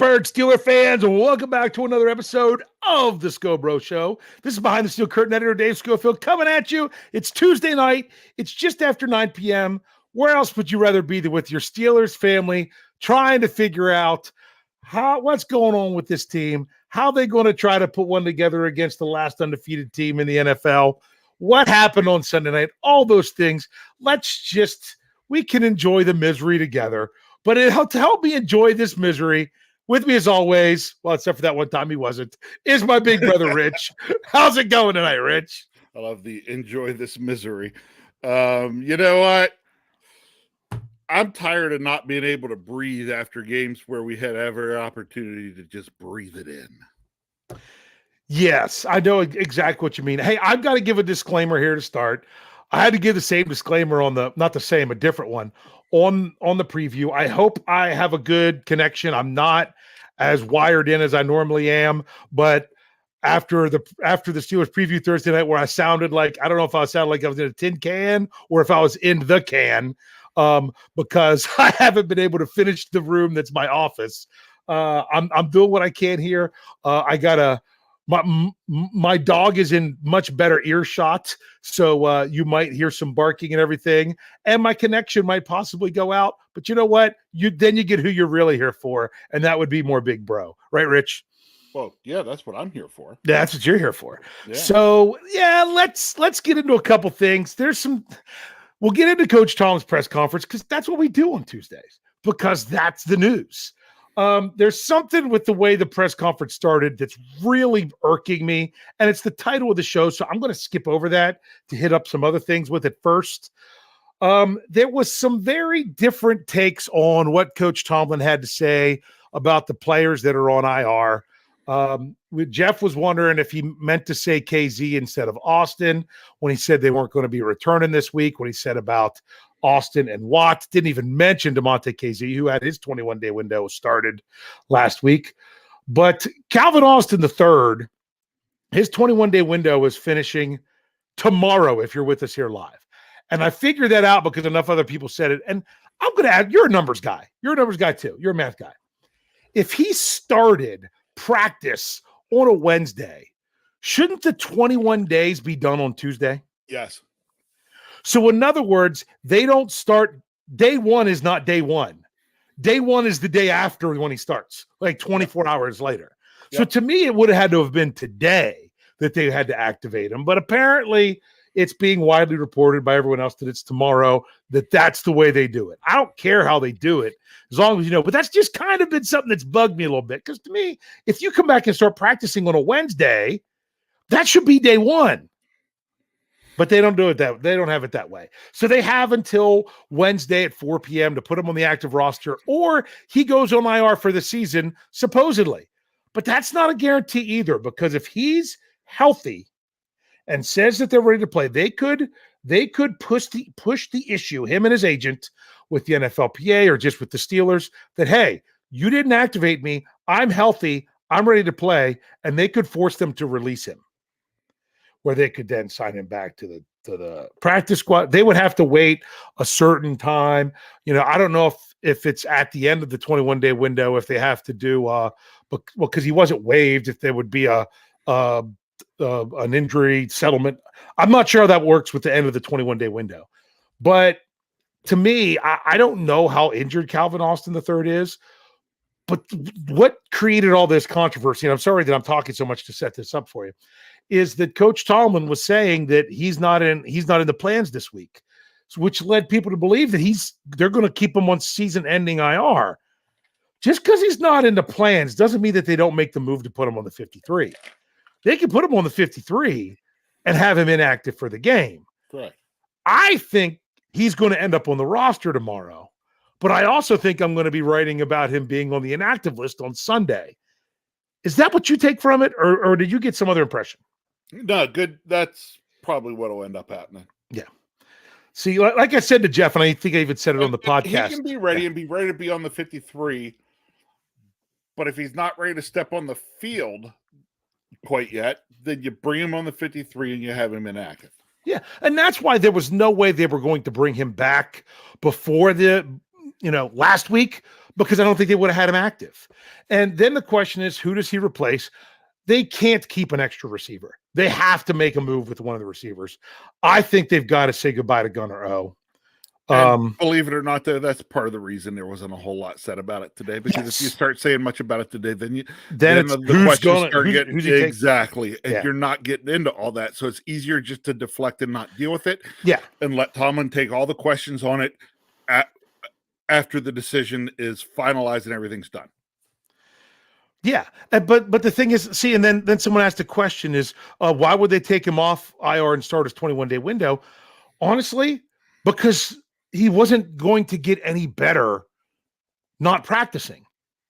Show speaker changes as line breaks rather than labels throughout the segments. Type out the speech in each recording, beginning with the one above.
Pittsburgh Steelers fans, welcome back to another episode of the Scho Bro Show. This is Behind the Steel Curtain editor Dave Schofield coming at you. It's Tuesday night. It's just after 9 p.m. Where else would you rather be than with your Steelers family trying to figure out what's going on with this team, how they're going to try to put one together against the last undefeated team in the NFL, what happened on Sunday night, all those things. We can enjoy the misery together. But to help me enjoy this misery, with me as always, well, except for that one time he wasn't, is my big brother, Rich. How's it going tonight, Rich?
I love the enjoy this misery. You know what? I'm tired of not being able to breathe after games where we had every opportunity to just breathe it in.
Yes, I know exactly what you mean. Hey, I've got to give a disclaimer here to start. I had to give the same disclaimer a different one. On the preview. I hope I have a good connection. I'm not as wired in as I normally am, but after the Steelers preview Thursday night, where I sounded like, I don't know if I sounded like I was in a tin can or if I was in the can, because I haven't been able to finish the room that's my office. I'm doing what I can here. My dog is in much better earshot, so you might hear some barking and everything, and my connection might possibly go out. But you know what? Then you get who you're really here for, and that would be more Big Bro, right, Rich?
Well, yeah, that's what I'm here for.
Yeah, that's what you're here for.
Yeah.
So yeah, let's get into a couple things. We'll get into Coach Tomlin's press conference because that's what we do on Tuesdays, because that's the news. There's something with the way the press conference started that's really irking me, and it's the title of the show, so I'm going to skip over that to hit up some other things with it first. There was some very different takes on what Coach Tomlin had to say about the players that are on IR. Jeff was wondering if he meant to say KZ instead of Austin when he said they weren't going to be returning this week, when he said about Austin and Watt. Didn't even mention DeMonte KZ, who had his 21-day window started last week. But Calvin Austin III, his 21-day window is finishing tomorrow if you're with us here live. And I figured that out because enough other people said it. And I'm going to add, you're a numbers guy. You're a numbers guy too. You're a math guy. If he started practice on a Wednesday, shouldn't the 21 days be done on Tuesday?
Yes.
So in other words, they don't start. Day one is not day one. Day one is the day after when he starts, like 24 hours later. Yep. So to me, it would have had to have been today that they had to activate him. But apparently it's being widely reported by everyone else that it's tomorrow, that's the way they do it. I don't care how they do it, as long as you know. But that's just kind of been something that's bugged me a little bit. Because to me, if you come back and start practicing on a Wednesday, that should be day one. But they don't do it they don't have it that way. So they have until Wednesday at 4 p.m. to put him on the active roster, or he goes on IR for the season, supposedly. But that's not a guarantee either, because if he's healthy and says that they're ready to play, they could push the issue, him and his agent, with the NFLPA or just with the Steelers, that, hey, you didn't activate me. I'm healthy. I'm ready to play. And they could force them to release him, where they could then sign him back to the practice squad. They would have to wait a certain time. I don't know if it's at the end of the 21-day window, if they have to do because he wasn't waived, if there would be an injury settlement. I'm not sure how that works with the end of the 21-day window. But to me, I don't know how injured Calvin Austin III is. But what created all this controversy, and I'm sorry that I'm talking so much to set this up for you, is that Coach Tomlin was saying that he's not in the plans this week, which led people to believe that they're going to keep him on season-ending IR. Just because he's not in the plans doesn't mean that they don't make the move to put him on the 53. They can put him on the 53 and have him inactive for the game.
Correct.
I think he's going to end up on the roster tomorrow, but I also think I'm going to be writing about him being on the inactive list on Sunday. Is that what you take from it, or did you get some other impression?
No, good. That's probably what will end up happening.
Yeah. See, like I said to Jeff, and I think I even said it on the podcast.
He can be ready and be ready to be on the 53, but if he's not ready to step on the field quite yet, then you bring him on the 53 and you have him inactive.
Yeah, and that's why there was no way they were going to bring him back before last week, because I don't think they would have had him active. And then the question is, who does he replace? They can't keep an extra receiver. They have to make a move with one of the receivers. I think they've got to say goodbye to Gunnar O.
Believe it or not, though, that's part of the reason there wasn't a whole lot said about it today. Because if you start saying much about it today, then the questions start getting exactly, and you're not getting into all that. So it's easier just to deflect and not deal with it.
Yeah,
and let Tomlin take all the questions on it after the decision is finalized and everything's done.
Yeah, but the thing is, see, and then someone asked a question: is why would they take him off IR and start his 21-day window? Honestly, because he wasn't going to get any better not practicing.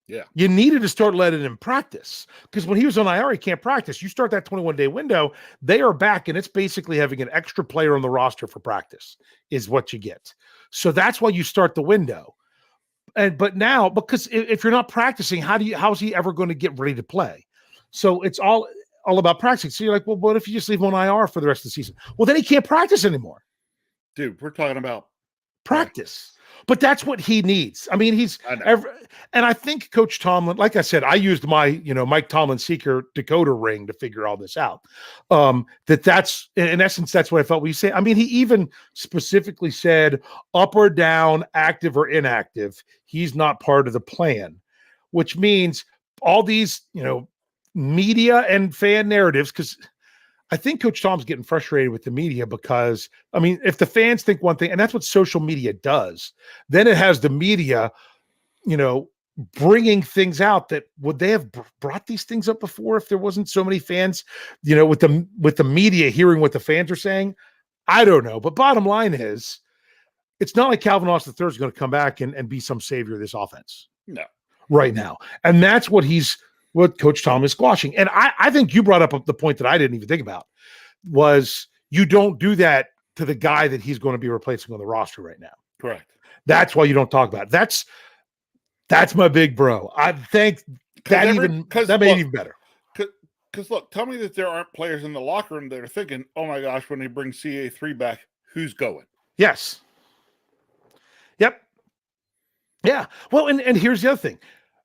Yeah.
You needed to start letting him practice, because when he was on IR, he can't practice. You start that 21-day window, they are back, and it's basically having an extra player on the roster for practice is what you get. So that's why you start the window. But now, because if you're not practicing, how's he ever going to get ready to play? So it's all about practicing. So you're like, well, what if you just leave him on IR for the rest of the season? Well, then he can't practice anymore.
Dude, we're talking about
practice. But that's what he needs. I mean, and I think Coach Tomlin, like I said, I used my, Mike Tomlin seeker decoder ring to figure all this out. That's in essence, that's what I felt we say. I mean, he even specifically said up or down, active or inactive. He's not part of the plan, which means all these, media and fan narratives, because I think Coach Tom's getting frustrated with the media because, I mean, if the fans think one thing, and that's what social media does, then it has the media, bringing things out that would they have brought these things up before if there wasn't so many fans, with the media hearing what the fans are saying? I don't know. But bottom line is, it's not like Calvin Austin III is going to come back and be some savior of this offense.
No.
Right now. And that's what Coach Tom is squashing. And I think you brought up the point that I didn't even think about, was you don't do that to the guy that he's going to be replacing on the roster right now.
Correct.
That's why you don't talk about it. That's my big bro. I think that made it even better.
Because look, tell me that there aren't players in the locker room that are thinking, oh my gosh, when they bring CA3 back, who's going?
Yes. Yep. Yeah. Well, and here's the other thing.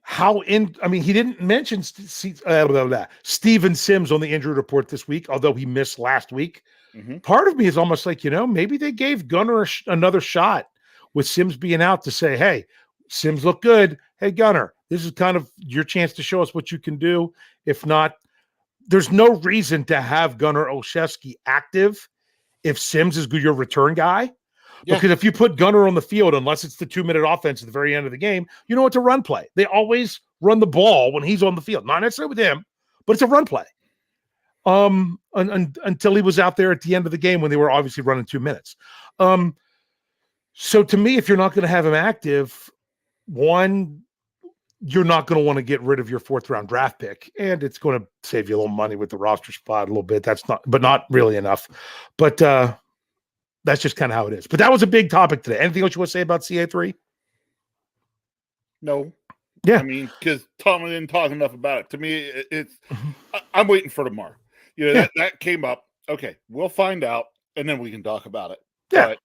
He didn't mention Steven Sims on the injury report this week, although he missed last week.
Mm-hmm.
Part of me is almost like, maybe they gave Gunnar another shot with Sims being out to say, hey, Sims looked good. Hey, Gunnar, this is kind of your chance to show us what you can do. If not, there's no reason to have Gunnar Olszewski active if Sims is your return guy. Yeah. Because if you put Gunnar on the field, unless it's the 2-minute offense at the very end of the game, it's a run play. They always run the ball when he's on the field. Not necessarily with him, but it's a run play. Until he was out there at the end of the game when they were obviously running 2 minutes. So to me, if you're not going to have him active, one, you're not going to want to get rid of your 4th-round draft pick, and it's going to save you a little money with the roster spot a little bit. But not really enough. But that's just kind of how it is. But that was a big topic today. Anything else you want to say about CA3?
No.
Yeah.
I mean, because Tom didn't talk enough about it. To me, I'm waiting for tomorrow. That came up. Okay, we'll find out, and then we can talk about it.
Yeah.
But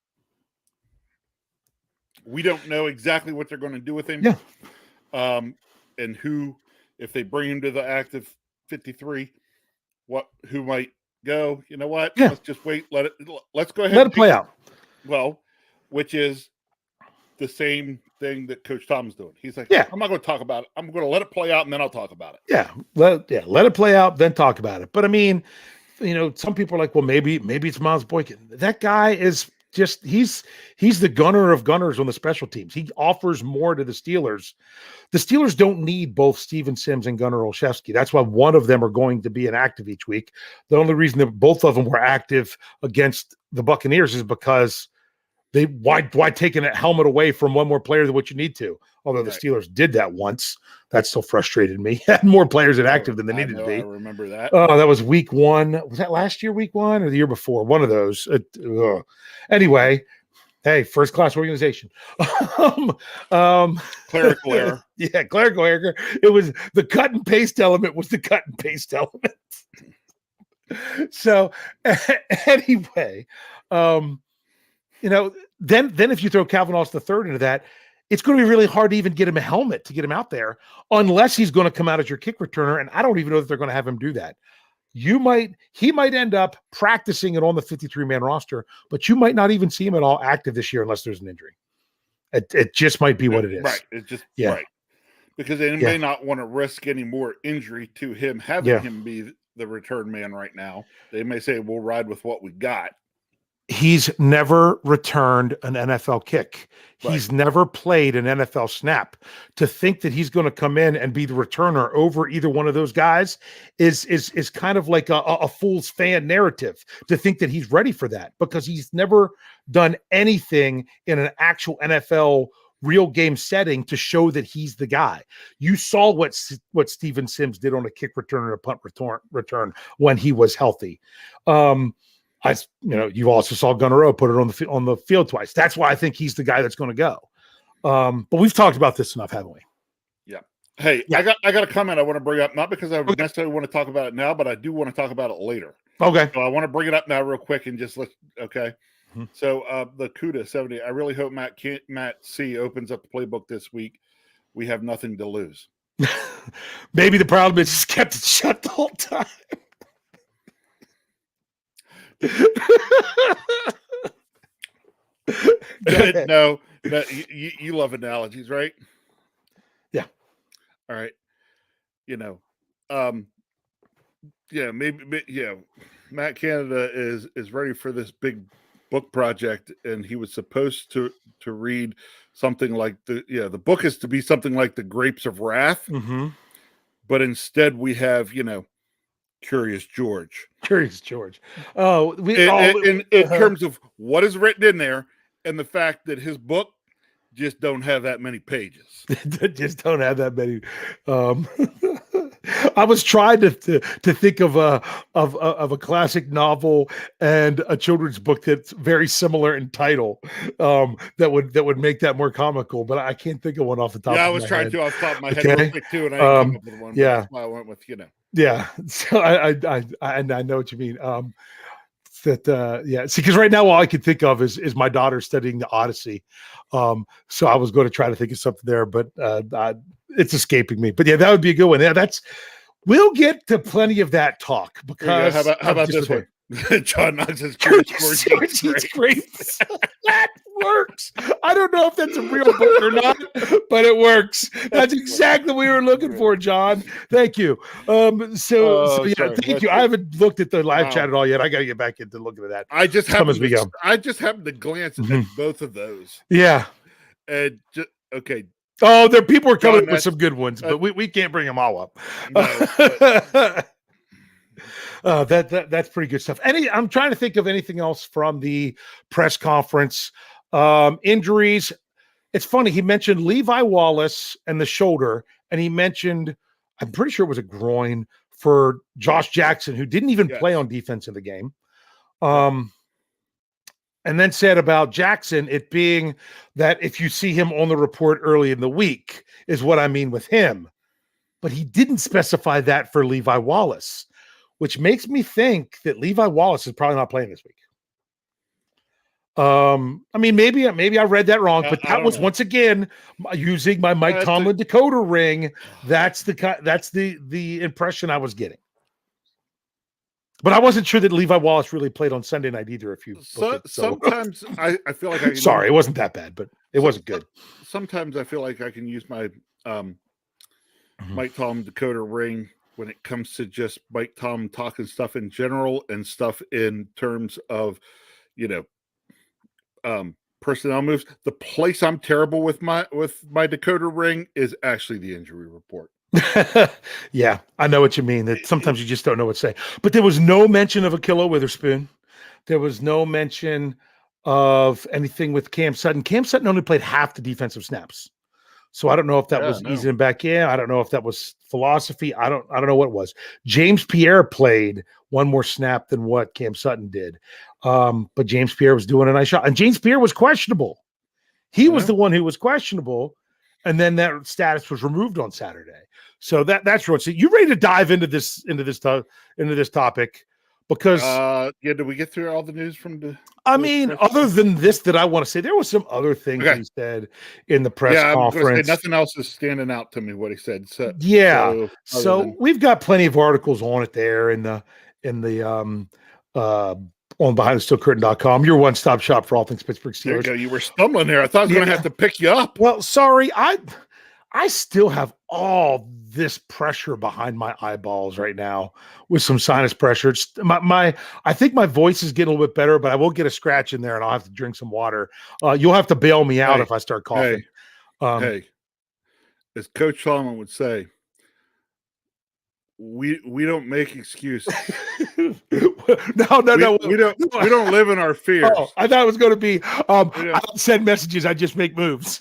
we don't know exactly what they're going to do with him.
Yeah.
And who, if they bring him to the active 53, who might go, you know what?
Yeah.
Let's just wait. Let's go ahead.
Let it play out.
Well, which is the same thing that Coach Tom's doing. He's like,
yeah,
I'm not going to talk about it. I'm going to let it play out, and then I'll talk about it.
Yeah. Let it play out, then talk about it. But I mean, some people are like, well, maybe it's Miles Boykin. That guy is just, he's the gunner of gunners on the special teams. He offers more to the Steelers. The Steelers don't need both Steven Sims and Gunnar Olszewski. That's why one of them are going to be inactive each week. The only reason that both of them were active against the Buccaneers is because why taking a helmet away from one more player than what you need to? Although the Steelers did that once. That still frustrated me. Had more players inactive than they needed to be.
I remember that.
Oh, that was week 1. Was that last year, week 1, or the year before? One of those. Anyway, hey, first-class organization.
Clerical error.
Yeah, clerical error. It was the cut and paste element was the cut and paste element. So anyway, then if you throw Calvin Austin III into that, it's going to be really hard to even get him a helmet to get him out there unless he's going to come out as your kick returner. And I don't even know if they're going to have him do that. He might end up practicing it on the 53-man roster, but you might not even see him at all active this year unless there's an injury. It just might be what it is.
Right. It's just right. Because they may not want to risk any more injury to him, having him be the return man right now. They may say, we'll ride with what we got.
He's never returned an NFL kick. He's never played an NFL snap. To think that he's going to come in and be the returner over either one of those guys is kind of like a fool's fan narrative, to think that he's ready for that, because he's never done anything in an actual NFL real game setting to show that he's the guy. You saw what Steven Sims did on a kick return and a punt return when he was healthy. You also saw Gunnar O put it on the field twice. That's why I think he's the guy that's going to go. But we've talked about this enough, haven't we?
Yeah. Hey, I got a comment I want to bring up, not because I necessarily want to talk about it now, but I do want to talk about it later.
Okay.
So I want to bring it up now real quick and just okay.
Mm-hmm.
So the CUDA 70, I really hope Matt C opens up the playbook this week. We have nothing to lose.
Maybe the problem is he's kept it shut the whole time.
No, you love analogies, right?
Yeah.
All right. Maybe Matt Canada is ready for this big book project, and he was supposed to read something like the book is to be something like the Grapes of Wrath, but instead we have Curious George.
Oh,
in terms of what is written in there, and the fact that his book just don't have that many pages.
Just don't have that many. I was trying to think of a classic novel and a children's book that's very similar in title, that would make that more comical, but I can't think of one off the top.
Yeah,
I
was trying to off the top of my head real quick too, and I didn't come up with one.
Yeah,
that's why I went with
Yeah, so I know what you mean. See, because right now all I can think of is my daughter studying the Odyssey. So I was going to try to think of something there, but it's escaping me. But yeah, that would be a good one. Yeah, we'll get to plenty of that talk, because
how about this one? John Knox is Curious George.
Grapes. That works. I don't know if that's a real book or not, but it works. That's exactly what we were looking for, John. Thank you. Thank you. I haven't looked at the live chat at all yet. I got to get back into looking at that.
I just happened to glance at both of those.
Yeah.
And okay.
Oh, people are coming up with some good ones, but we can't bring them all up. No, that's pretty good stuff. I'm trying to think of anything else from the press conference. Injuries. It's funny. He mentioned Levi Wallace and the shoulder, and he mentioned, I'm pretty sure it was a groin for Josh Jackson, who didn't even play on defense in the game. And then said about Jackson, it being that if you see him on the report early in the week is what I mean with him. But he didn't specify that for Levi Wallace, which makes me think that Levi Wallace is probably not playing this week. Maybe I read that wrong, but that was once again using my Mike Tomlin decoder ring. That's the impression I was getting. But I wasn't sure that Levi Wallace really played on Sunday night either.
Sometimes I feel like
sorry, it wasn't that bad, but it wasn't good.
Sometimes I feel like I can use my Mike Tomlin decoder ring when it comes to just Mike Tomlin talking stuff in general and stuff in terms of, personnel moves. The place I'm terrible with my decoder ring is actually the injury report.
Yeah, I know what you mean. That sometimes you just don't know what to say. But there was no mention of Ahkello Witherspoon. There was no mention of anything with Cam Sutton. Cam Sutton only played half the defensive snaps. So I don't know if that was easing him back in. I don't know if that was philosophy. I don't know what it was. James Pierre played one more snap than what Cam Sutton did. But James Pierre was doing a nice shot. And James Pierre was questionable. He was the one who was questionable. And then that status was removed on Saturday. So that's real. So you ready to dive into this topic because
did we get through all the news from the?
I mean, other than this, that I want to say, there was some other things that he said in the press conference.
Nothing else is standing out to me what he said. So
we've got plenty of articles on it there in the on BehindTheSteelCurtain.com, your one-stop shop for all things Pittsburgh Steelers.
There you go. You were stumbling there. I thought I was going to have to pick you up.
Well, sorry. I still have all this pressure behind my eyeballs right now with some sinus pressure. It's I think my voice is getting a little bit better, but I will get a scratch in there and I'll have to drink some water. You'll have to bail me out if I start coughing.
As Coach Solomon would say, we don't make excuses.
No.
We don't live in our fears.
Oh, I thought it was going to be I don't send messages, I just make moves.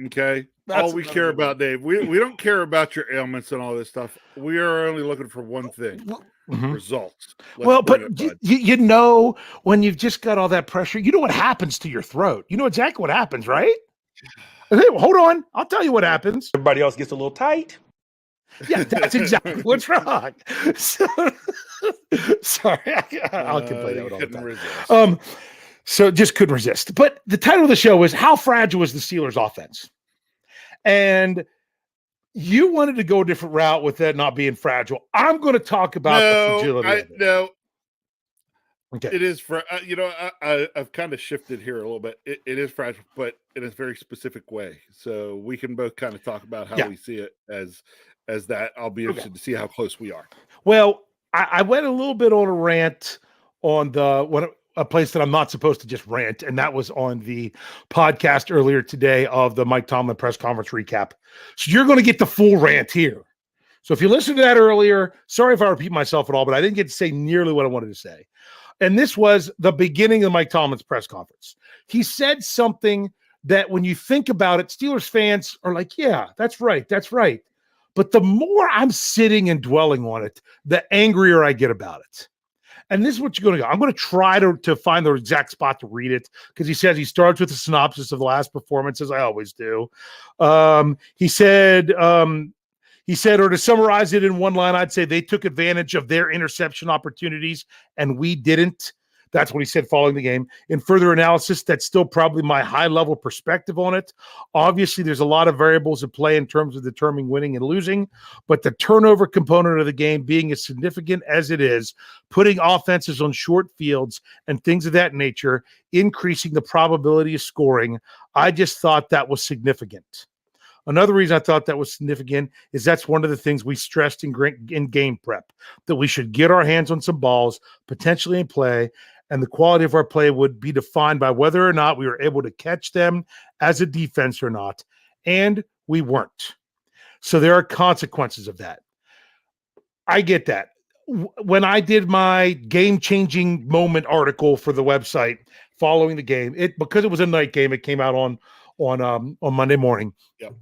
Okay. All we care about, Dave. We don't care about your ailments and all this stuff. We are only looking for one thing. Results.
You know, when you've just got all that pressure, you know what happens to your throat. You know exactly what happens, right? Hey, hold on. I'll tell you what happens.
Everybody else gets a little tight.
Yeah, that's exactly what's wrong. Sorry, I'll complain that all the time. So just couldn't resist. But the title of the show is How Fragile is the Steelers Offense? And you wanted to go a different route with that not being fragile. I'm going to talk about the fragility. Okay.
It is I've kind of shifted here a little bit. It is fragile, but in a very specific way. So we can both kind of talk about how we see it as that. I'll be interested to see how close we are.
Well, I went a little bit on a rant on a place that I'm not supposed to just rant, and that was on the podcast earlier today of the Mike Tomlin press conference recap. So you're going to get the full rant here. So if you listened to that earlier, sorry if I repeat myself at all, but I didn't get to say nearly what I wanted to say. And this was the beginning of Mike Tomlin's press conference. He said something that when you think about it, Steelers fans are like, yeah, that's right. That's right. But the more I'm sitting and dwelling on it, the angrier I get about it. And this is what you're going to go. I'm going to try to find the exact spot to read it because he says he starts with a synopsis of the last performance, as I always do. He said, or to summarize it in one line, I'd say they took advantage of their interception opportunities and we didn't. That's what he said following the game. In further analysis, that's still probably my high-level perspective on it. Obviously, there's a lot of variables at play in terms of determining winning and losing, but the turnover component of the game being as significant as it is, putting offenses on short fields and things of that nature, increasing the probability of scoring, I just thought that was significant. Another reason I thought that was significant is that's one of the things we stressed in game prep, that we should get our hands on some balls, potentially in play, and the quality of our play would be defined by whether or not we were able to catch them as a defense or not, and we weren't. So there are consequences of that. I get that. When I did my game-changing moment article for the website following the game, because it was a night game, it came out on Monday morning.
Yep.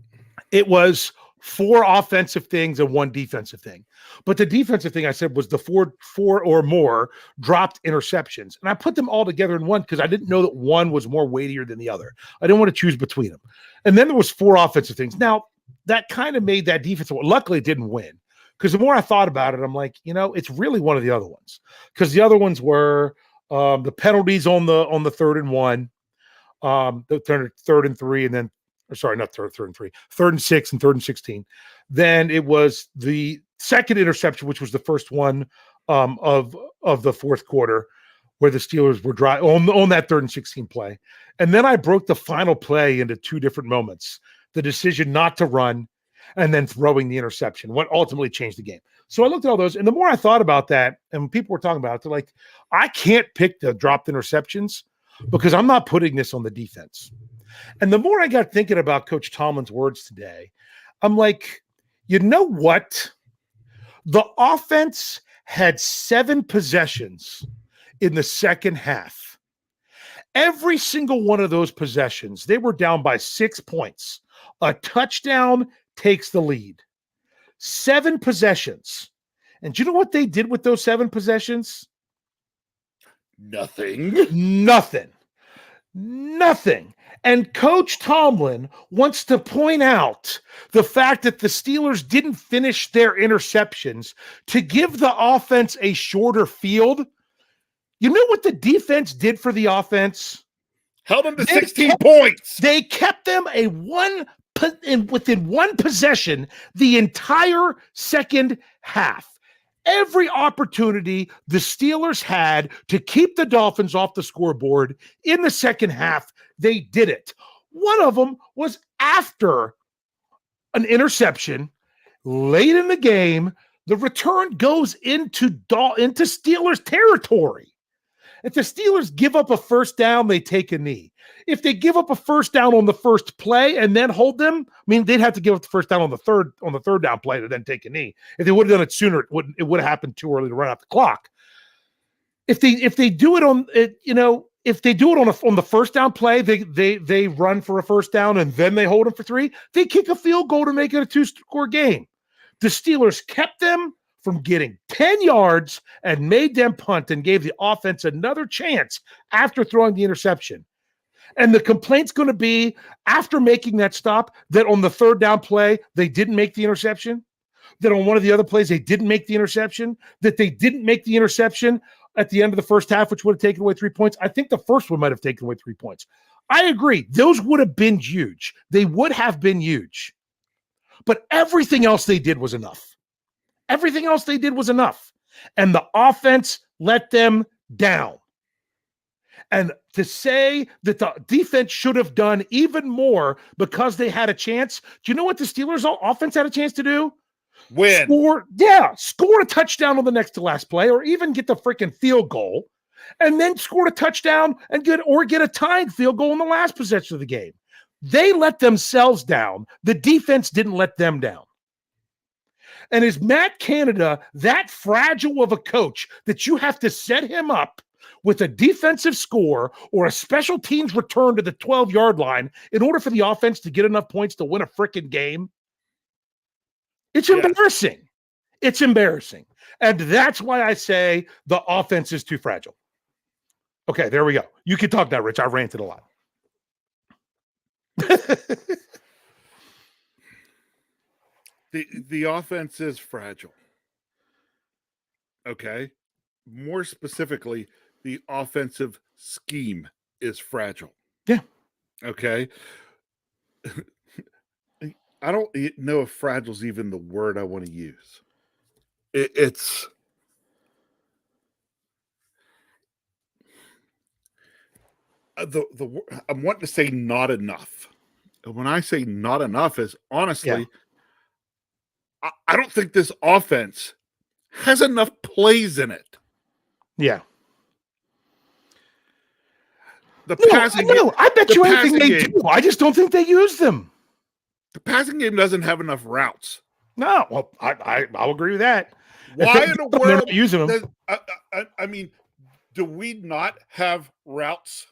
It was 4 offensive things and 1 defensive thing. But the defensive thing I said was the four or more dropped interceptions. And I put them all together in one because I didn't know that one was more weightier than the other. I didn't want to choose between them. And then there was 4 offensive things. Now, that kind of made that defensive. Luckily, it didn't win. Because the more I thought about it, I'm like, it's really one of the other ones. Because the other ones were the penalties on the 3rd and 1, the 3rd and 3, and then not 3rd and 3, 3rd and 6 and 3rd and 16. Then it was the second interception, which was the first one of the fourth quarter, where the Steelers were dry on that 3rd and 16 play. And then I broke the final play into 2 different moments: the decision not to run, and then throwing the interception, what ultimately changed the game. So I looked at all those, and the more I thought about that, and when people were talking about it, they're like, I can't pick the dropped interceptions because I'm not putting this on the defense. And the more I got thinking about Coach Tomlin's words today, I'm like, you know what? The offense had 7 possessions in the second half. Every single one of those possessions, they were down by 6 points. A touchdown takes the lead. 7 possessions. And do you know what they did with those 7 possessions?
Nothing.
Nothing. And Coach Tomlin wants to point out the fact that the Steelers didn't finish their interceptions to give the offense a shorter field. You know what the defense did for the offense?
Held them to 16 points.
They kept them within one possession the entire second half. Every opportunity the Steelers had to keep the Dolphins off the scoreboard in the second half, they did it. One of them was after an interception late in the game. The return goes into Steelers territory. If the Steelers give up a first down, they take a knee. If they give up a first down on the first play and then hold them, I mean, they'd have to give up the first down on the third down play to then take a knee. If they would have done it sooner, it would have happened too early to run out the clock. If they do it on it, if they do it on the first down play, they run for a first down and then they hold them for 3. They kick a field goal to make it a 2-score game. The Steelers kept them from getting 10 yards and made them punt and gave the offense another chance after throwing the interception. And the complaint's going to be, after making that stop, that on the third down play, they didn't make the interception, that on one of the other plays, they didn't make the interception, that they didn't make the interception at the end of the first half, which would have taken away 3 points. I think the first one might have taken away 3 points. I agree. Those would have been huge. They would have been huge. But everything else they did was enough. Everything else they did was enough. And the offense let them down. And to say that the defense should have done even more because they had a chance, do you know what the Steelers' offense had a chance to do?
Win.
Score a touchdown on the next to last play, or even get the freaking field goal, and then score a touchdown and get a tied field goal in the last possession of the game. They let themselves down. The defense didn't let them down. And is Matt Canada that fragile of a coach that you have to set him up with a defensive score or a special teams return to the 12-yard line in order for the offense to get enough points to win a freaking game? It's embarrassing. It's embarrassing. And that's why I say the offense is too fragile. Okay, there we go. You can talk now, Rich. I ranted a lot.
The offense is fragile. Okay. More specifically, the offensive scheme is fragile.
Yeah.
Okay. I don't know if fragile is even the word I want to use. It's I'm wanting to say not enough. And when I say not enough, is honestly, I don't think this offense has enough plays in it.
Yeah.
I
bet you anything they do. I just don't think they use them.
The passing game doesn't have enough routes.
No, well, I'll agree with that.
Why in the world
not using them?
I mean, do we not have routes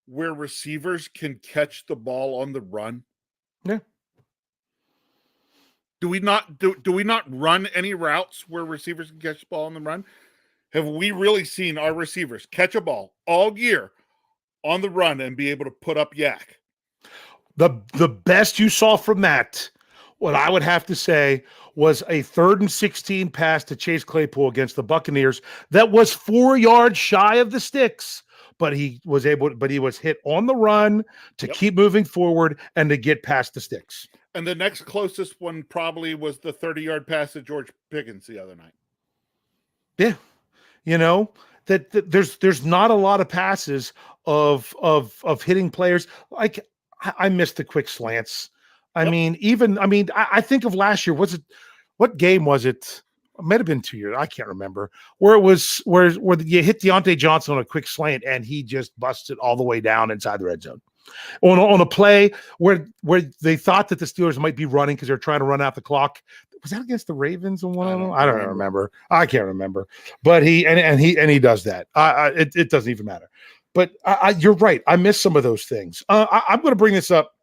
where receivers can catch the ball on the run?
Yeah.
Do we not run any routes where receivers can catch the ball on the run? Have we really seen our receivers catch a ball all year on the run and be able to put up yak?
The best you saw from that, what I would have to say, was a 3rd and 16 pass to Chase Claypool against the Buccaneers that was 4 yards shy of the sticks, but he was hit on the run to keep moving forward and to get past the sticks.
And the next closest one probably was the 30-yard pass to George Pickens the other night.
Yeah. That there's not a lot of passes of hitting players. Like, I missed the quick slants. I think of last year. What game was it? It might have been 2 years. I can't remember. Where you hit Deontay Johnson on a quick slant and he just busted all the way down inside the red zone. On a play where they thought that the Steelers might be running because they're trying to run out the clock. Was that against the Ravens on one of them? I don't remember. I can't remember. But he does that. It doesn't even matter. But you're right. I missed some of those things. I'm going to bring this up.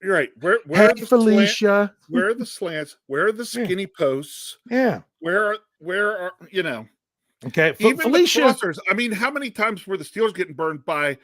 You're right. Where are the Felicia? Where are the slants? Where are the skinny posts?
Yeah.
Where are
Okay.
Even
Felicia.
the crossers. I mean, how many times were the Steelers getting burned by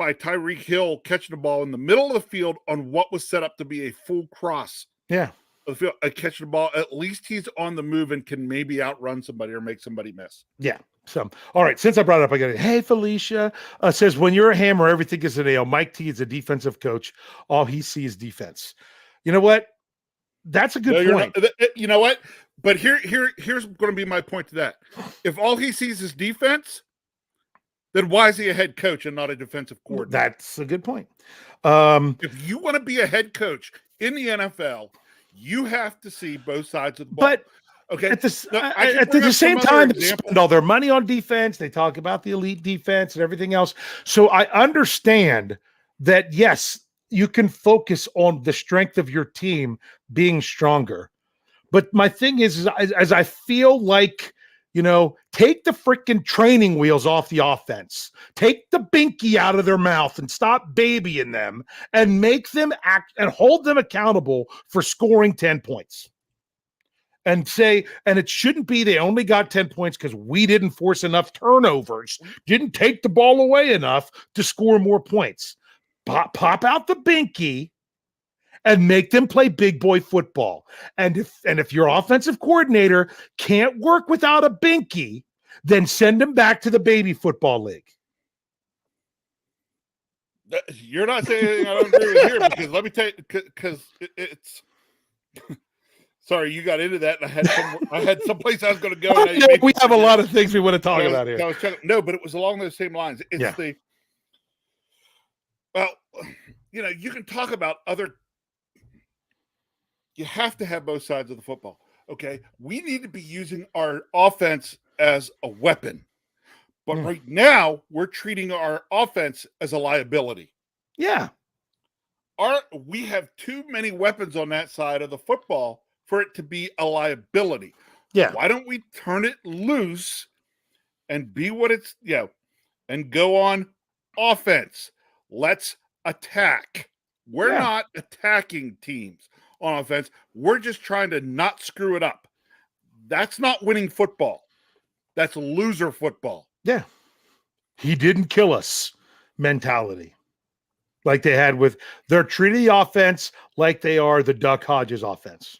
by Tyreek Hill catching the ball in the middle of the field on what was set up to be a full cross.
Yeah.
Of the field, catching the ball. At least he's on the move and can maybe outrun somebody or make somebody miss.
Yeah. So, all right. Since I brought it up, I got it. Hey, Felicia says, when you're a hammer, everything is a nail. Mike T is a defensive coach. All he sees is defense. You know what? That's a good point.
You know what? But here's going to be my point to that. If all he sees is defense, then why is he a head coach and not a defensive coordinator?
That's a good point.
If you want to be a head coach in the NFL, you have to see both sides of the ball.
But
okay,
at the same time, they spend all their money on defense. They talk about the elite defense and everything else. So I understand that, yes, you can focus on the strength of your team being stronger. But my thing is as I feel like, take the freaking training wheels off the offense. Take the binky out of their mouth and stop babying them and make them act and hold them accountable for scoring 10 points. And it shouldn't be they only got 10 points because we didn't force enough turnovers, didn't take the ball away enough to score more points. Pop out the binky and make them play big boy football. And if your offensive coordinator can't work without a binky, then send them back to the baby football league.
You're not saying anything I don't agree with here, because let me tell you, because it's sorry, you got into that, and I had someplace I was going to go.
We have a lot of things we want to talk about here.
No, but it was along those same lines. It's you can talk about other. You have to have both sides of the football. Okay, we need to be using our offense as a weapon, but right now we're treating our offense as a liability.
Yeah,
we have too many weapons on that side of the football for it to be a liability.
Yeah,
why don't we turn it loose and be what it's and go on offense? Let's attack. We're not attacking teams on offense. We're just trying to not screw it up. That's not winning football. That's loser football.
Yeah. He didn't kill us mentality. Like they had with they're treating the offense like they are the Duck Hodges offense.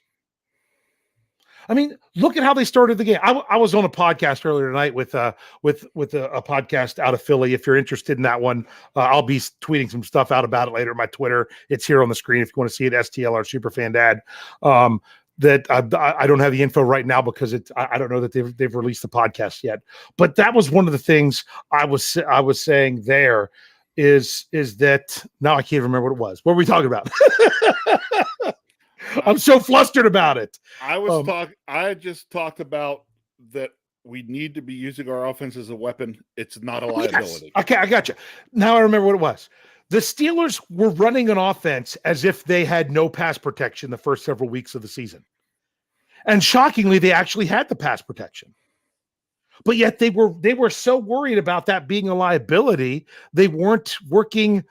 I mean, look at how they started the game. I was on a podcast earlier tonight with a podcast out of Philly. If you're interested in that one, I'll be tweeting some stuff out about it later on my Twitter. It's here on the screen if you want to see it. STLR Superfan Dad. That I don't have the info right now because I don't know that they've released the podcast yet. But that was one of the things I was saying there is that now I can't remember what it was. What were we talking about? I'm so flustered about it.
I just talked about that we need to be using our offense as a weapon. It's not a liability.
Yes. Okay, I got you. Now I remember what it was. The Steelers were running an offense as if they had no pass protection the first several weeks of the season. And shockingly, they actually had the pass protection. But yet they were so worried about that being a liability, they weren't working.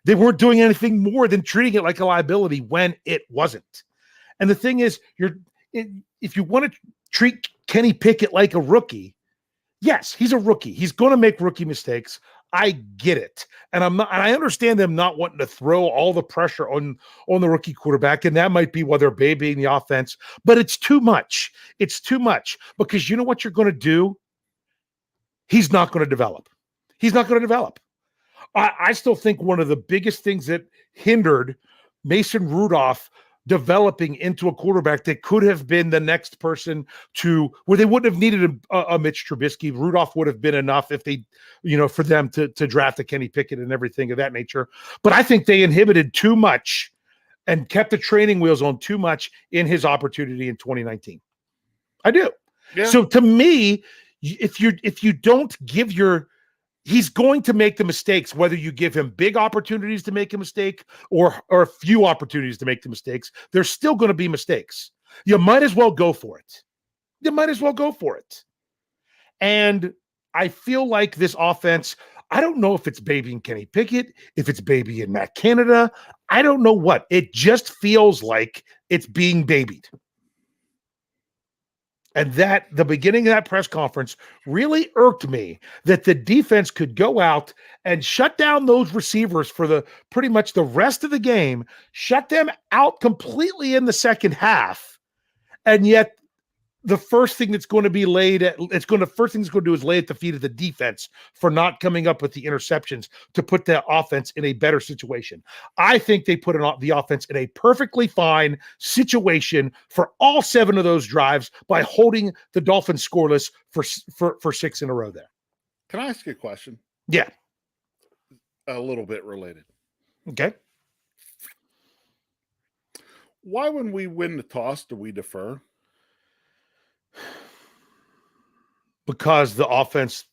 They weren't doing anything more than treating it like a liability when it wasn't. And the thing is, if you want to treat Kenny Pickett like a rookie, yes, he's a rookie. He's going to make rookie mistakes. I get it. And I understand them not wanting to throw all the pressure on the rookie quarterback. And that might be why they're babying the offense, but it's too much. It's too much because you know what you're going to do? He's not going to develop. He's not going to develop. I still think one of the biggest things that hindered Mason Rudolph developing into a quarterback that could have been the next person where they wouldn't have needed a Mitch Trubisky. Rudolph would have been enough if they, for them to draft a Kenny Pickett and everything of that nature. But I think they inhibited too much and kept the training wheels on too much in his opportunity in 2019. I do. Yeah. So to me, if you don't give he's going to make the mistakes, whether you give him big opportunities to make a mistake or a few opportunities to make the mistakes. There's still going to be mistakes. You might as well go for it. And I feel like this offense, I don't know if it's babying Kenny Pickett, if it's babying Matt Canada. I don't know what. It just feels like it's being babied. And that the beginning of that press conference really irked me that the defense could go out and shut down those receivers for the pretty much the rest of the game, shut them out completely in the second half. And yet the first thing that's going to be first thing it's going to do is lay at the feet of the defense for not coming up with the interceptions to put the offense in a better situation. I think they put the offense in a perfectly fine situation for all 7 of those drives by holding the Dolphins scoreless for 6 in a row there.
Can I ask you a question?
Yeah.
A little bit related.
Okay.
Why, when we win the toss, do we defer?
Because the offense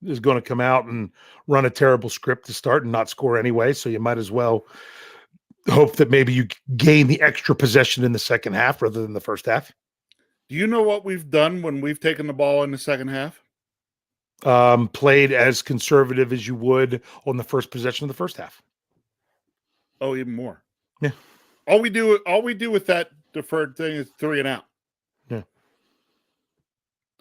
is going to come out and run a terrible script to start and not score anyway. So you might as well hope that maybe you gain the extra possession in the second half rather than the first half.
Do you know what we've done when we've taken the ball in the second half?
Played as conservative as you would on the first possession of the first half.
Oh, even more.
Yeah.
All we do with that deferred thing is 3 and out.
Yeah.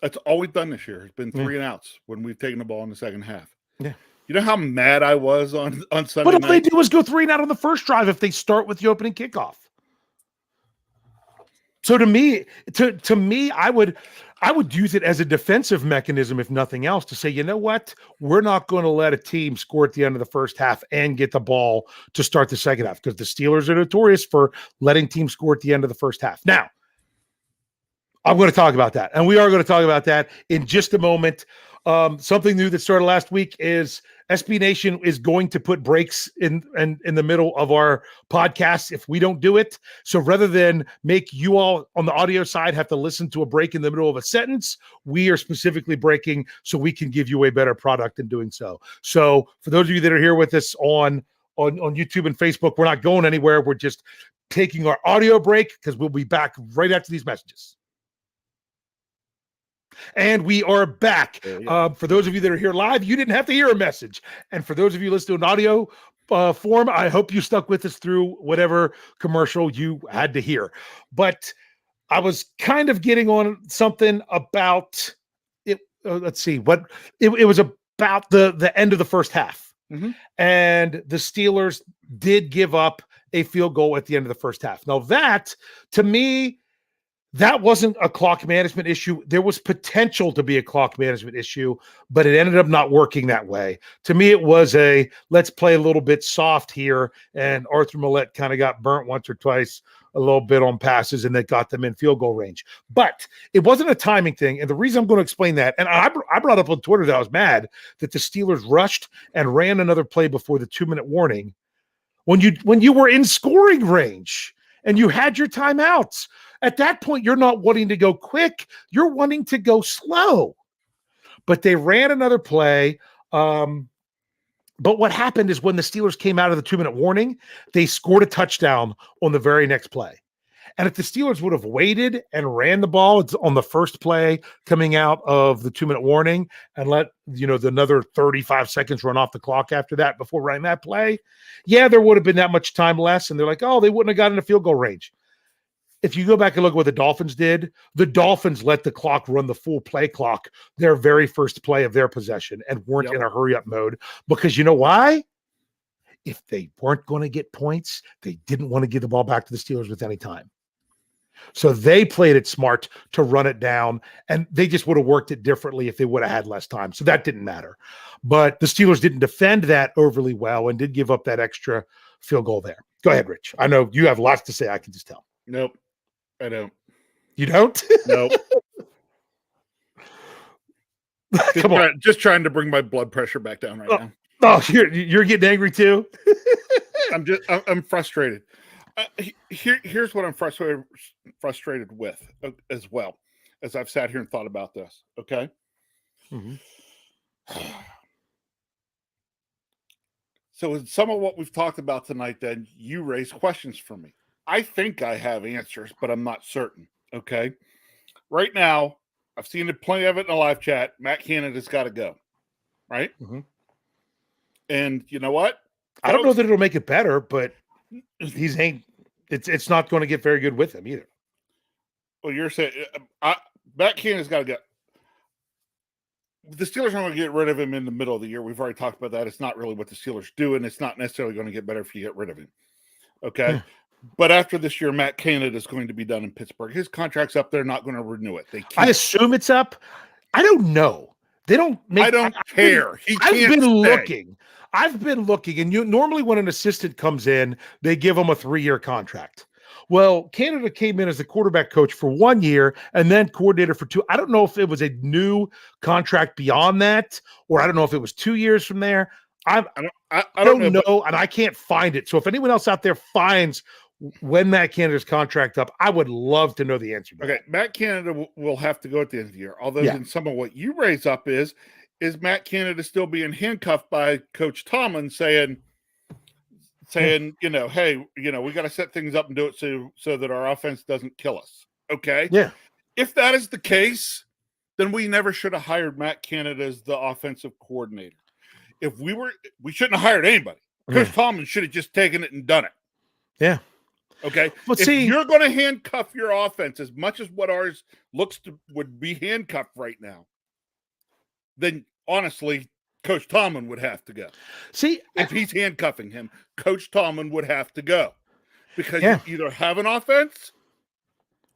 That's all we've done this year. It's been 3 and outs when we've taken the ball in the second half.
Yeah.
You know how mad I was on Sunday
But all
night?
they do is go 3 and out on the first drive if they start with the opening kickoff. So to me, I would use it as a defensive mechanism, if nothing else, to say, you know what, we're not going to let a team score at the end of the first half and get the ball to start the second half, because the Steelers are notorious for letting teams score at the end of the first half. Now, I'm going to talk about that, and we are going to talk about that in just a moment. Something new that started last week is SB Nation is going to put breaks in the middle of our podcast if we don't do it. So rather than make you all on the audio side have to listen to a break in the middle of a sentence, we are specifically breaking so we can give you a better product in doing so. So for those of you that are here with us on YouTube and Facebook, we're not going anywhere. We're just taking our audio break because we'll be back right after these messages. And we are back. For those of you that are here live, you didn't have to hear a message. And for those of you listening to an audio form, I hope you stuck with us through whatever commercial you had to hear. But I was kind of getting on something about it. Let's see what it was about the end of the first half.
Mm-hmm.
And the Steelers did give up a field goal at the end of the first half. Now that, to me, that wasn't a clock management issue. There was potential to be a clock management issue, but it ended up not working that way. To me, it was let's play a little bit soft here, and Arthur Millette kind of got burnt once or twice a little bit on passes, and that got them in field goal range. But it wasn't a timing thing, and the reason I'm going to explain that, and I brought up on Twitter that I was mad that the Steelers rushed and ran another play before the 2-minute warning when you were in scoring range and you had your timeouts. At that point, you're not wanting to go quick. You're wanting to go slow. But they ran another play. But what happened is when the Steelers came out of the 2-minute warning, they scored a touchdown on the very next play. And if the Steelers would have waited and ran the ball on the first play coming out of the 2-minute warning and let, the another 35 seconds run off the clock after that before running that play, yeah, there would have been that much time less. And they're like, oh, they wouldn't have gotten a field goal range. If you go back and look at what the Dolphins did, the Dolphins let the clock run the full play clock their very first play of their possession and weren't in a hurry-up mode, because you know why? If they weren't going to get points, they didn't want to give the ball back to the Steelers with any time. So they played it smart to run it down, and they just would have worked it differently if they would have had less time. So that didn't matter. But the Steelers didn't defend that overly well and did give up that extra field goal there. Go ahead, Rich. I know you have lots to say. I can just tell.
Nope. I don't.
You don't?
Nope. Just trying to bring my blood pressure back down right now.
Oh, you're getting angry too?
I'm frustrated. Here's what I'm frustrated with as well, as I've sat here and thought about this. Okay.
Mm-hmm.
So in some of what we've talked about tonight, then you raise questions for me. I think I have answers, but I'm not certain. Okay. Right now, I've seen plenty of it in the live chat. Matt Canada's got to go. Right.
Mm-hmm.
And you know what?
I don't know that it'll make it better, but it's not going to get very good with him either.
Well, you're saying Matt Canada's got to go. The Steelers aren't going to get rid of him in the middle of the year. We've already talked about that. It's not really what the Steelers do, and it's not necessarily going to get better if you get rid of him. Okay?
Yeah.
But after this year, Matt Canada is going to be done in Pittsburgh. His contract's up. They're not going to renew it. They can't.
I assume it's up. I don't know. They don't make.
I don't care.
I've been looking, and normally when an assistant comes in, they give them a 3-year contract. Well, Canada came in as the quarterback coach for 1 year and then coordinator for 2. I don't know if it was a new contract beyond that, or I don't know if it was 2 years from there. I don't know, and I can't find it. So if anyone else out there finds when Matt Canada's contract up, I would love to know the answer.
Okay, Matt Canada will have to go at the end of the year. Although then some of what you raise up is Matt Canada still being handcuffed by Coach Tomlin saying, you know, hey, you know, we got to set things up and do it so that our offense doesn't kill us. Okay.
Yeah.
If that is the case, then we never should have hired Matt Canada as the offensive coordinator. If we shouldn't have hired anybody. Coach Tomlin should have just taken it and done it.
Yeah.
Okay.
But
if you're going to handcuff your offense as much as what ours would be handcuffed right now, then honestly, Coach Tomlin would have to go.
See,
if he's handcuffing him, Coach Tomlin would have to go because you either have an offense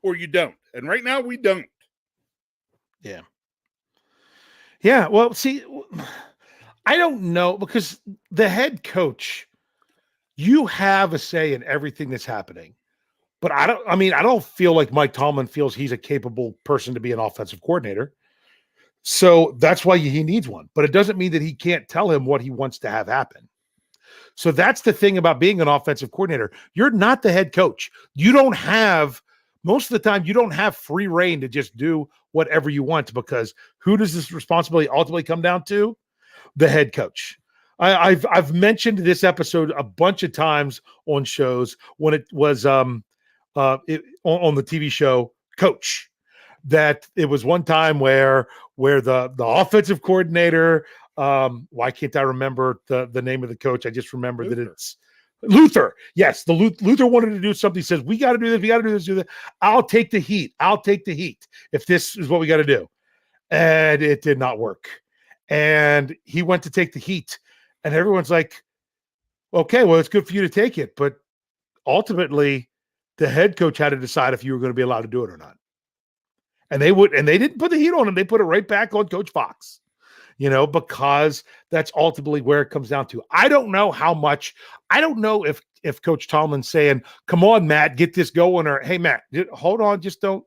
or you don't. And right now we don't.
Yeah. Yeah. Well, see, I don't know, because the head coach, you have a say in everything that's happening. But I don't feel like Mike Tomlin feels he's a capable person to be an offensive coordinator. So that's why he needs one. But it doesn't mean that he can't tell him what he wants to have happen. So that's the thing about being an offensive coordinator. You're not the head coach. You don't have, most of the time, you don't have free reign to just do whatever you want, because who does this responsibility ultimately come down to? The head coach. I've mentioned this episode a bunch of times on shows when it was on the TV show Coach, that it was one time where the offensive coordinator, why can't I remember the name of the coach? I just remember Luther. That it's Luther. Yes, Luther wanted to do something. He says, we got to do this, we got to do this, do that. I'll take the heat if this is what we got to do. And it did not work. And he went to take the heat. And everyone's like, okay, well, it's good for you to take it. But ultimately, the head coach had to decide if you were going to be allowed to do it or not. And they didn't put the heat on him. They put it right back on Coach Fox, because that's ultimately where it comes down to. I don't know how much. I don't know if Coach Tomlin's saying, come on, Matt, get this going, or, hey, Matt, hold on, just don't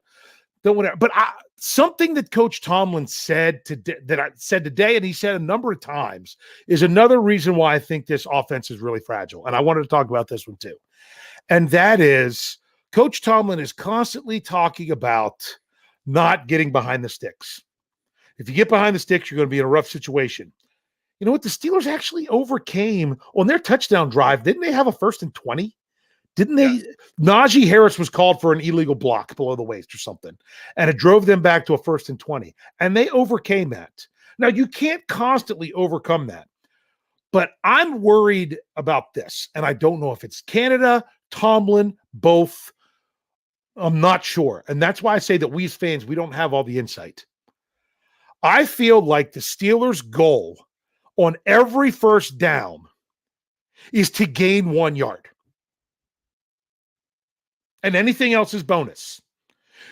whatever. But something that Coach Tomlin said that I said today, and he said a number of times, is another reason why I think this offense is really fragile. And I wanted to talk about this one too. And that is, Coach Tomlin is constantly talking about not getting behind the sticks. If you get behind the sticks, you're going to be in a rough situation. You know what? The Steelers actually overcame on their touchdown drive. Didn't they have a 1st and 20? Didn't they? Yeah. Najee Harris was called for an illegal block below the waist or something, and it drove them back to a 1st and 20. And they overcame that. Now, you can't constantly overcome that. But I'm worried about this, and I don't know if it's Canada, Tomlin, both. I'm not sure. And that's why I say that we as fans, we don't have all the insight. I feel like the Steelers' goal on every first down is to gain 1 yard. And anything else is bonus.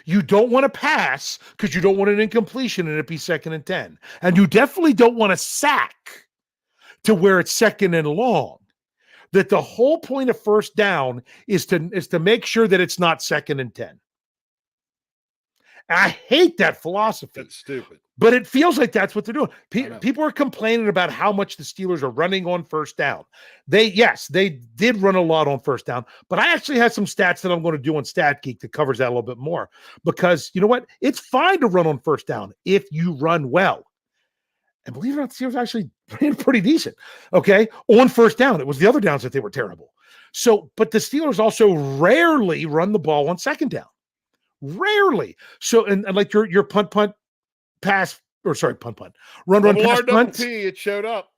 You don't want to pass because you don't want an incompletion and it be 2nd and 10. And you definitely don't want to sack to where it's 2nd and long. That the whole point of first down is to make sure that it's not 2nd and 10. I hate that philosophy.
That's stupid.
But it feels like that's what they're doing. People are complaining about how much the Steelers are running on first down. They did run a lot on first down, but I actually had some stats that I'm going to do on Stat Geek that covers that a little bit more, because you know what? It's fine to run on first down if you run well. And believe it or not, the Steelers actually ran pretty decent, okay, on first down. It was the other downs that they were terrible. So, but the Steelers also rarely run the ball on 2nd down. Rarely. So, and like your punt, pass, or sorry, punt, run, pass, punt.
It showed up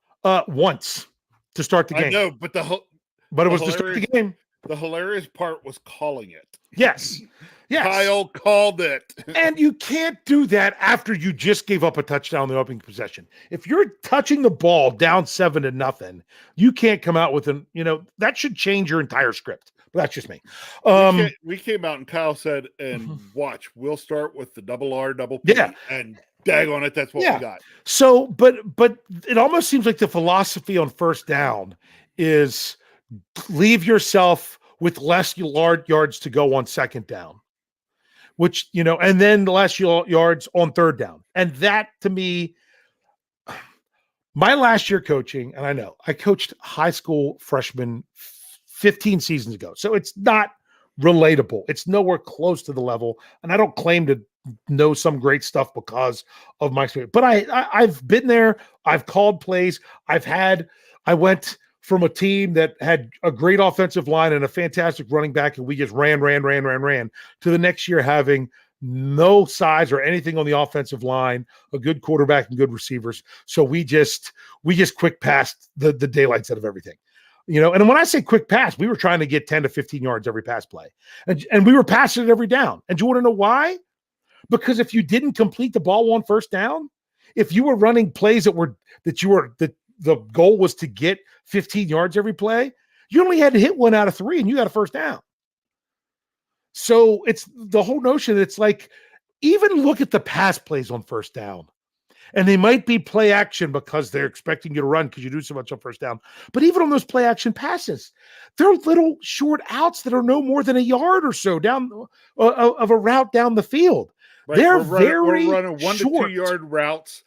once to start the game.
I know, but
it was to start the game.
The hilarious part was calling it.
Yes. Yes.
Kyle called it.
And you can't do that after you just gave up a touchdown in the opening possession. If you're touching the ball down 7-0, you can't come out with that should change your entire script. But that's just me.
We came out and Kyle said, and watch, we'll start with the double R, double P.
Yeah.
And dag on it, that's what we got.
So, but it almost seems like the philosophy on first down is leave yourself with less yards to go on second down, which, and then less yards on third down. And that, to me, my last year coaching, and I know I coached high school freshmen 15 seasons ago, so it's not relatable. It's nowhere close to the level, and I don't claim to know some great stuff because of my experience. But I've been there. I've called plays. I went from a team that had a great offensive line and a fantastic running back, and we just ran, to the next year having no size or anything on the offensive line, a good quarterback and good receivers. So we just quick passed the daylights out of everything. And when I say quick pass, we were trying to get 10 to 15 yards every pass play. And we were passing it every down. And do you want to know why? Because if you didn't complete the ball on first down, if you were running plays that the goal was to get 15 yards every play, you only had to hit 1 out of 3 and you got a first down. So it's the whole notion. It's like, even look at the pass plays on first down. And they might be play action because they're expecting you to run because you do so much on first down. But even on those play action passes, they're little short outs that are no more than a yard or so down of a route down the field. Right. We're running 1 to 2 yard
routes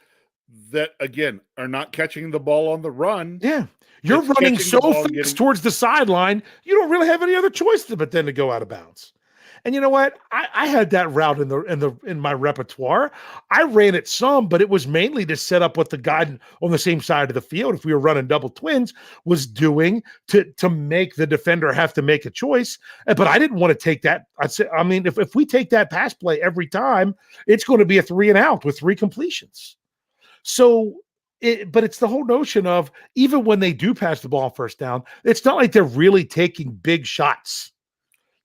that, again, are not catching the ball on the run.
Yeah. You're running so fast towards the sideline, you don't really have any other choice but then to go out of bounds. And you know what? I had that route in my repertoire. I ran it some, but it was mainly to set up what the guy on the same side of the field, if we were running double twins, was doing to make the defender have to make a choice. But I didn't want to take that. If we take that pass play every time, it's going to be a 3 and out with 3 completions. So, but it's the whole notion of, even when they do pass the ball on first down, it's not like they're really taking big shots.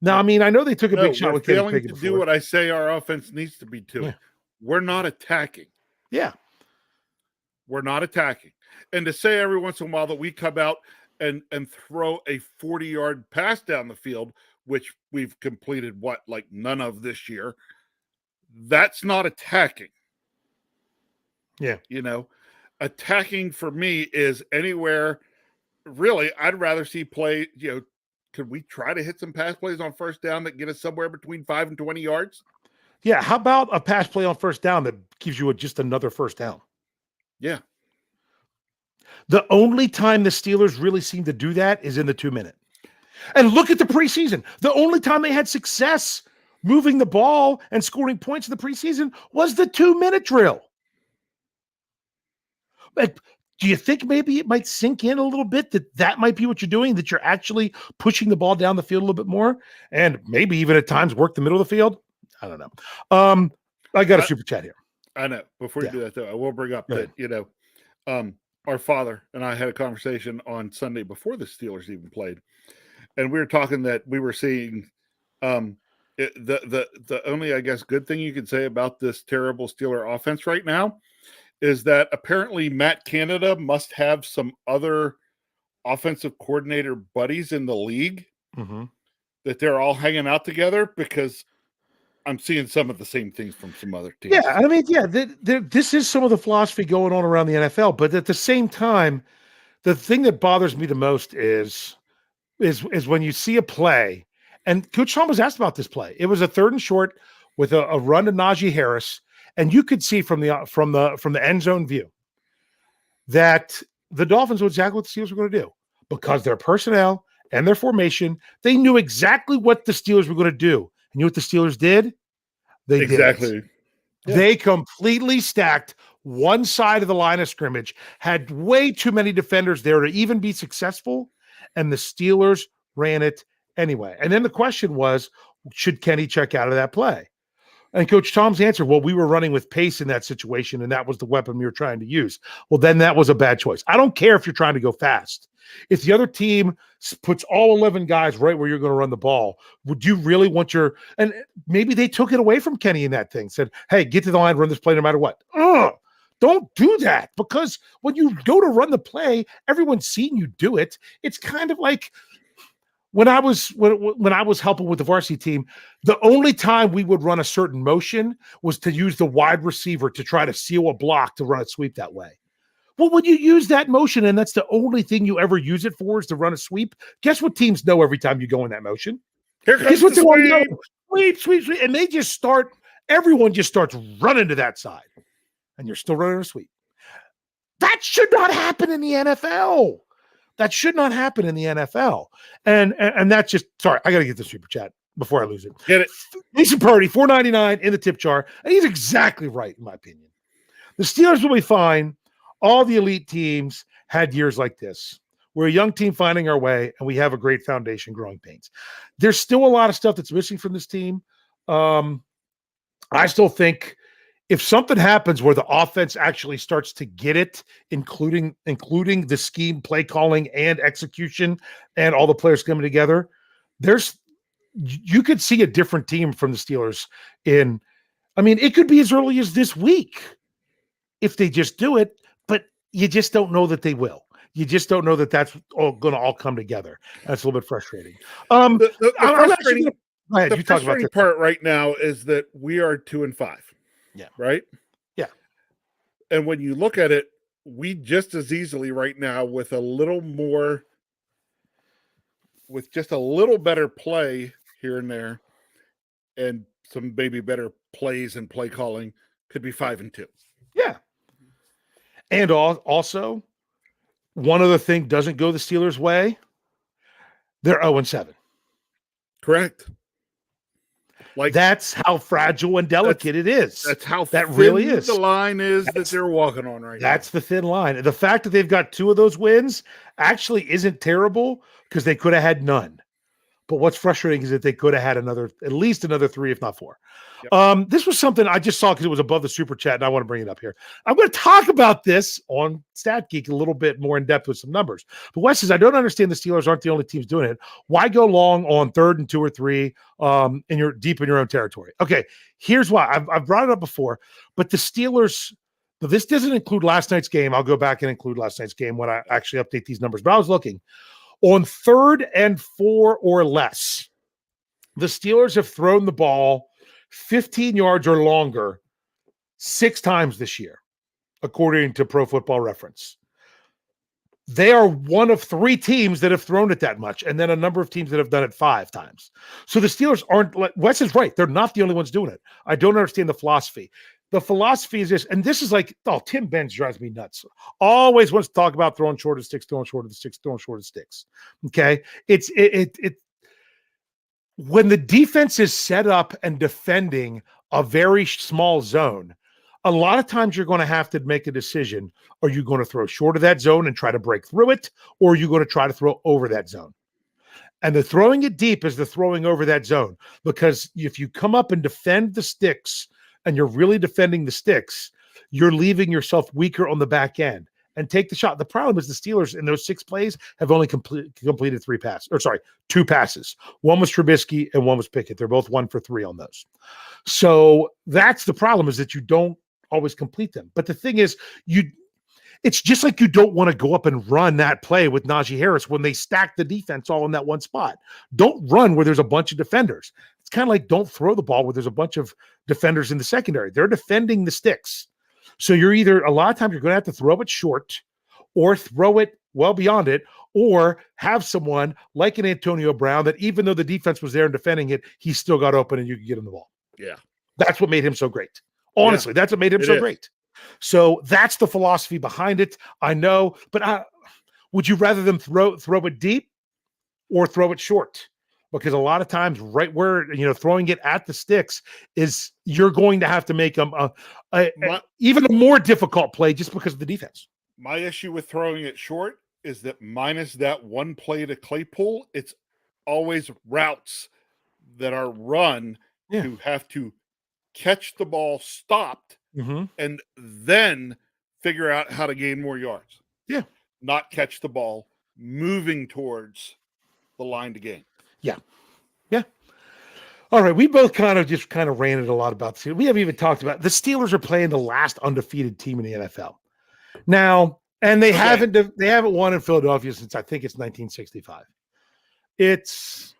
Now, I know they took a big shot with
failing to do what I say our offense needs to be doing. Yeah. We're not attacking.
Yeah.
We're not attacking. And to say every once in a while that we come out and throw a 40-yard pass down the field, which we've completed, none of this year, that's not attacking.
Yeah.
Attacking for me is anywhere, really, I'd rather see play, could we try to hit some pass plays on first down that get us somewhere between 5 and 20 yards?
Yeah. How about a pass play on first down that gives you just another first down?
Yeah.
The only time the Steelers really seem to do that is in the 2-minute. And look at the preseason. The only time they had success moving the ball and scoring points in the preseason was the 2-minute drill. But do you think maybe it might sink in a little bit that might be what you're doing, that you're actually pushing the ball down the field a little bit more, and maybe even at times work the middle of the field? I don't know. I got a super chat here.
I know. Before you do that, though, I will bring up that, our father and I had a conversation on Sunday before the Steelers even played, and we were talking that we were seeing the only, I guess, good thing you could say about this terrible Steeler offense right now is that apparently Matt Canada must have some other offensive coordinator buddies in the league that they're all hanging out together, because I'm seeing some of the same things from some other teams.
Yeah, this is some of the philosophy going on around the NFL, but at the same time, the thing that bothers me the most is when you see a play, and Coach Tom was asked about this play. It was a 3rd and short with a run to Najee Harris. And you could see from the end zone view that the Dolphins knew exactly what the Steelers were going to do, because their personnel and their formation, they knew exactly what the Steelers were going to do. And you know what the Steelers did? They
exactly.
Yeah. They completely stacked one side of the line of scrimmage, had way too many defenders there to even be successful, and the Steelers ran it anyway. And then the question was, should Kenny check out of that play? And Coach Tom's answer, well, we were running with pace in that situation, and that was the weapon we were trying to use. Well, then that was a bad choice. I don't care if you're trying to go fast. If the other team puts all 11 guys right where you're going to run the ball, would you really want and maybe they took it away from Kenny in that thing, said, hey, get to the line, run this play no matter what. Don't do that, because when you go to run the play, everyone's seen you do it. It's kind of like when I was helping with the varsity team, the only time we would run a certain motion was to use the wide receiver to try to seal a block to run a sweep that way. Well, when you use that motion and that's the only thing you ever use it for is to run a sweep, guess what teams know every time you go in that motion?
Here comes the
sweep. Sweep. And everyone just starts running to that side. And you're still running a sweep. That should not happen in the NFL. That should not happen in the NFL. And that's just, sorry, I got to get the super chat before I lose it.
Get it.
Mason Purdy, $4.99 in the tip jar. And he's exactly right, in my opinion. The Steelers will be fine. All the elite teams had years like this. We're a young team finding our way, and we have a great foundation, growing pains. There's still a lot of stuff that's missing from this team. I still think if something happens where the offense actually starts to get it, including the scheme, play calling, and execution, and all the players coming together, you could see a different team from the Steelers it could be as early as this week if they just do it, but you just don't know that they will. You just don't know that that's all going to all come together. That's a little bit frustrating.
The frustrating part right now is that we are 2-5.
Yeah.
Right?
Yeah.
And when you look at it, we just as easily right now with just a little better play here and there and some maybe better plays and play calling could be 5-2.
Yeah. And also, one other thing doesn't go the Steelers' way. They're 0-7.
Correct.
Like that's how fragile and delicate it is.
That's how
that really is.
The line is that they're walking on right now.
That's the thin line. The fact that they've got 2 of those wins actually isn't terrible because they could have had none. But what's frustrating is that they could have had at least another 3, if not 4. Yep. This was something I just saw because it was above the super chat, and I want to bring it up here. I'm going to talk about this on Stat Geek a little bit more in depth with some numbers. But Wes says, I don't understand the Steelers aren't the only teams doing it. Why go long on 3rd and 2 or 3 and you're deep in your own territory? Okay, here's why. I've brought it up before, but the Steelers, this doesn't include last night's game. I'll go back and include last night's game when I actually update these numbers. But I was looking. On 3rd and 4 or less, the Steelers have thrown the ball 15 yards or longer 6 times this year, according to Pro Football Reference. They are one of 3 teams that have thrown it that much, and then a number of teams that have done it 5 times. So the Steelers aren't – Wes is right. They're not the only ones doing it. I don't understand the philosophy. The philosophy is this, and this is like, Tim Benz drives me nuts. Always wants to talk about throwing short of sticks, throwing short of the sticks, throwing short of sticks. Okay? When the defense is set up and defending a very small zone, a lot of times you're going to have to make a decision. Are you going to throw short of that zone and try to break through it, or are you going to try to throw over that zone? And the throwing it deep is the throwing over that zone, because if you come up and defend the sticks and you're really defending the sticks, you're leaving yourself weaker on the back end and take the shot. The problem is the Steelers in those 6 plays have only completed 2 passes. One was Trubisky and one was Pickett. They're both 1 for 3 on those. So that's the problem, is that you don't always complete them. But the thing is, it's just like you don't want to go up and run that play with Najee Harris when they stack the defense all in that one spot. Don't run where there's a bunch of defenders. It's kind of like don't throw the ball where there's a bunch of defenders in the secondary. They're defending the sticks. So a lot of times you're going to have to throw it short or throw it well beyond it, or have someone like an Antonio Brown that even though the defense was there and defending it, he still got open and you could get him the ball.
Yeah.
That's what made him so great. Honestly, that's what made him so great. So that's the philosophy behind it. I know, but would you rather them throw it deep or throw it short? Because a lot of times right where, throwing it at the sticks is you're going to have to make them even a more difficult play just because of the defense.
My issue with throwing it short is that minus that one play to Claypool, it's always routes that are run to have to catch the ball stopped and then figure out how to gain more yards.
Yeah.
Not catch the ball, moving towards the line to gain.
Yeah. Yeah. All right. We both kind of ranted a lot about the Steelers. We haven't even talked about the Steelers are playing the last undefeated team in the NFL now, and they haven't won in Philadelphia since I think it's 1965. It's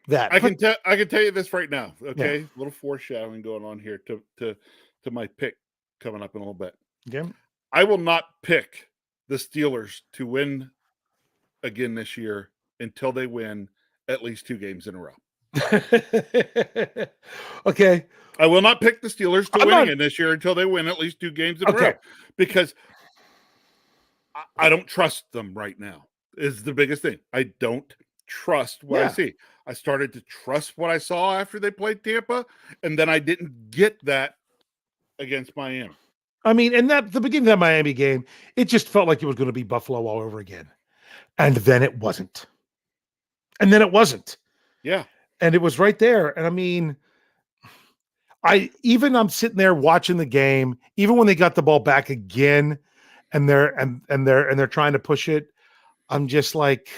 that
I can tell you this right now. Okay, a little foreshadowing going on here to my pick coming up in a little bit.
Okay.
I will not pick the Steelers to win again this year until they win at least 2 games in a row.
Okay.
I will not pick the Steelers to win again this year until they win at least 2 games in a row, because I don't trust them right now is the biggest thing. I don't trust what I see. I started to trust what I saw after they played Tampa, and then I didn't get that against Miami.
I mean, and that the beginning of that Miami game, it just felt like it was going to be Buffalo all over again. And then it wasn't.
Yeah.
And it was right there. And I mean, I'm sitting there watching the game, even when they got the ball back again and they're trying to push it. I'm just like,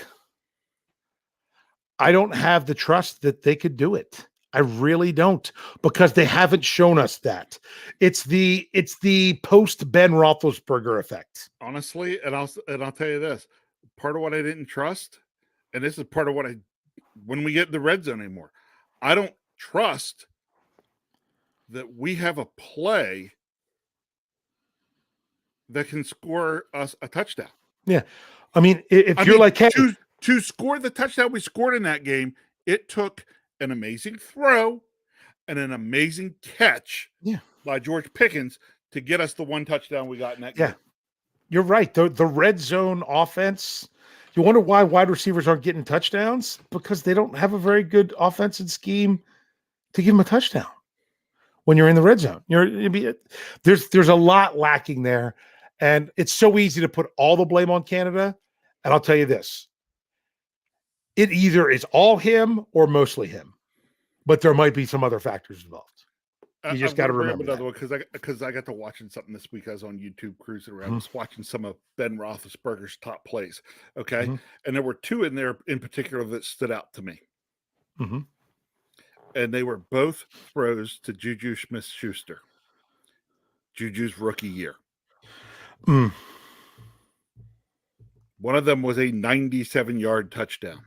I don't have the trust that they could do it. I really don't, because they haven't shown us that. It's the post Ben Roethlisberger effect.
Honestly, and I'll tell you this, part of what I didn't trust, and this is part of what when we get in the red zone anymore, I don't trust that we have a play that can score us a touchdown.
Yeah. I mean, hey,
to score the touchdown we scored in that game, it took an amazing throw and an amazing catch by George Pickens to get us the 1 touchdown we got in that game.
You're right. The red zone offense, you wonder why wide receivers aren't getting touchdowns? Because they don't have a very good offensive scheme to give them a touchdown when you're in the red zone. There's a lot lacking there, and it's so easy to put all the blame on Canada. And I'll tell you this, it either is all him or mostly him, but there might be some other factors involved. You just got to remember
another one, because I got to watching something this week. I was on YouTube cruising around. I was watching some of Ben Roethlisberger's top plays. Okay, and there were 2 in there in particular that stood out to me, and they were both throws to Juju Smith-Schuster. Juju's rookie year. One of them was a 97-yard touchdown.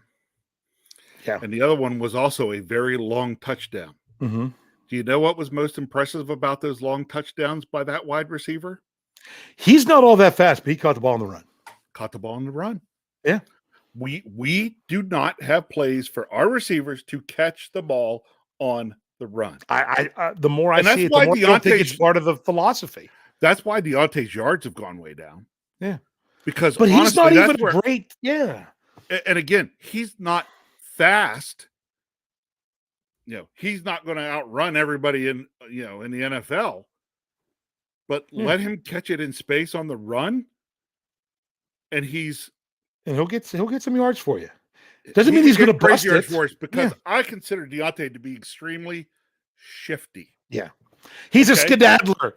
Yeah.
And the other one was also a very long touchdown. Do you know what was most impressive about those long touchdowns by that wide receiver?
He's not all that fast, but he caught the ball on the run.
Caught the ball on the run.
Yeah.
We do not have plays for our receivers to catch the ball on the run.
The more I see it, the more I don't think it's part of the philosophy.
That's why Deontay's yards have gone way down.
Yeah.
Because
but he's not even great. Yeah.
And again, he's not fast. He's not going to outrun everybody in the NFL. But let him catch it in space on the run, and
he'll get some yards for you. Doesn't mean he's going to bust
yards for us, because I consider Deontay to be extremely shifty.
Yeah. He's a skedaddler.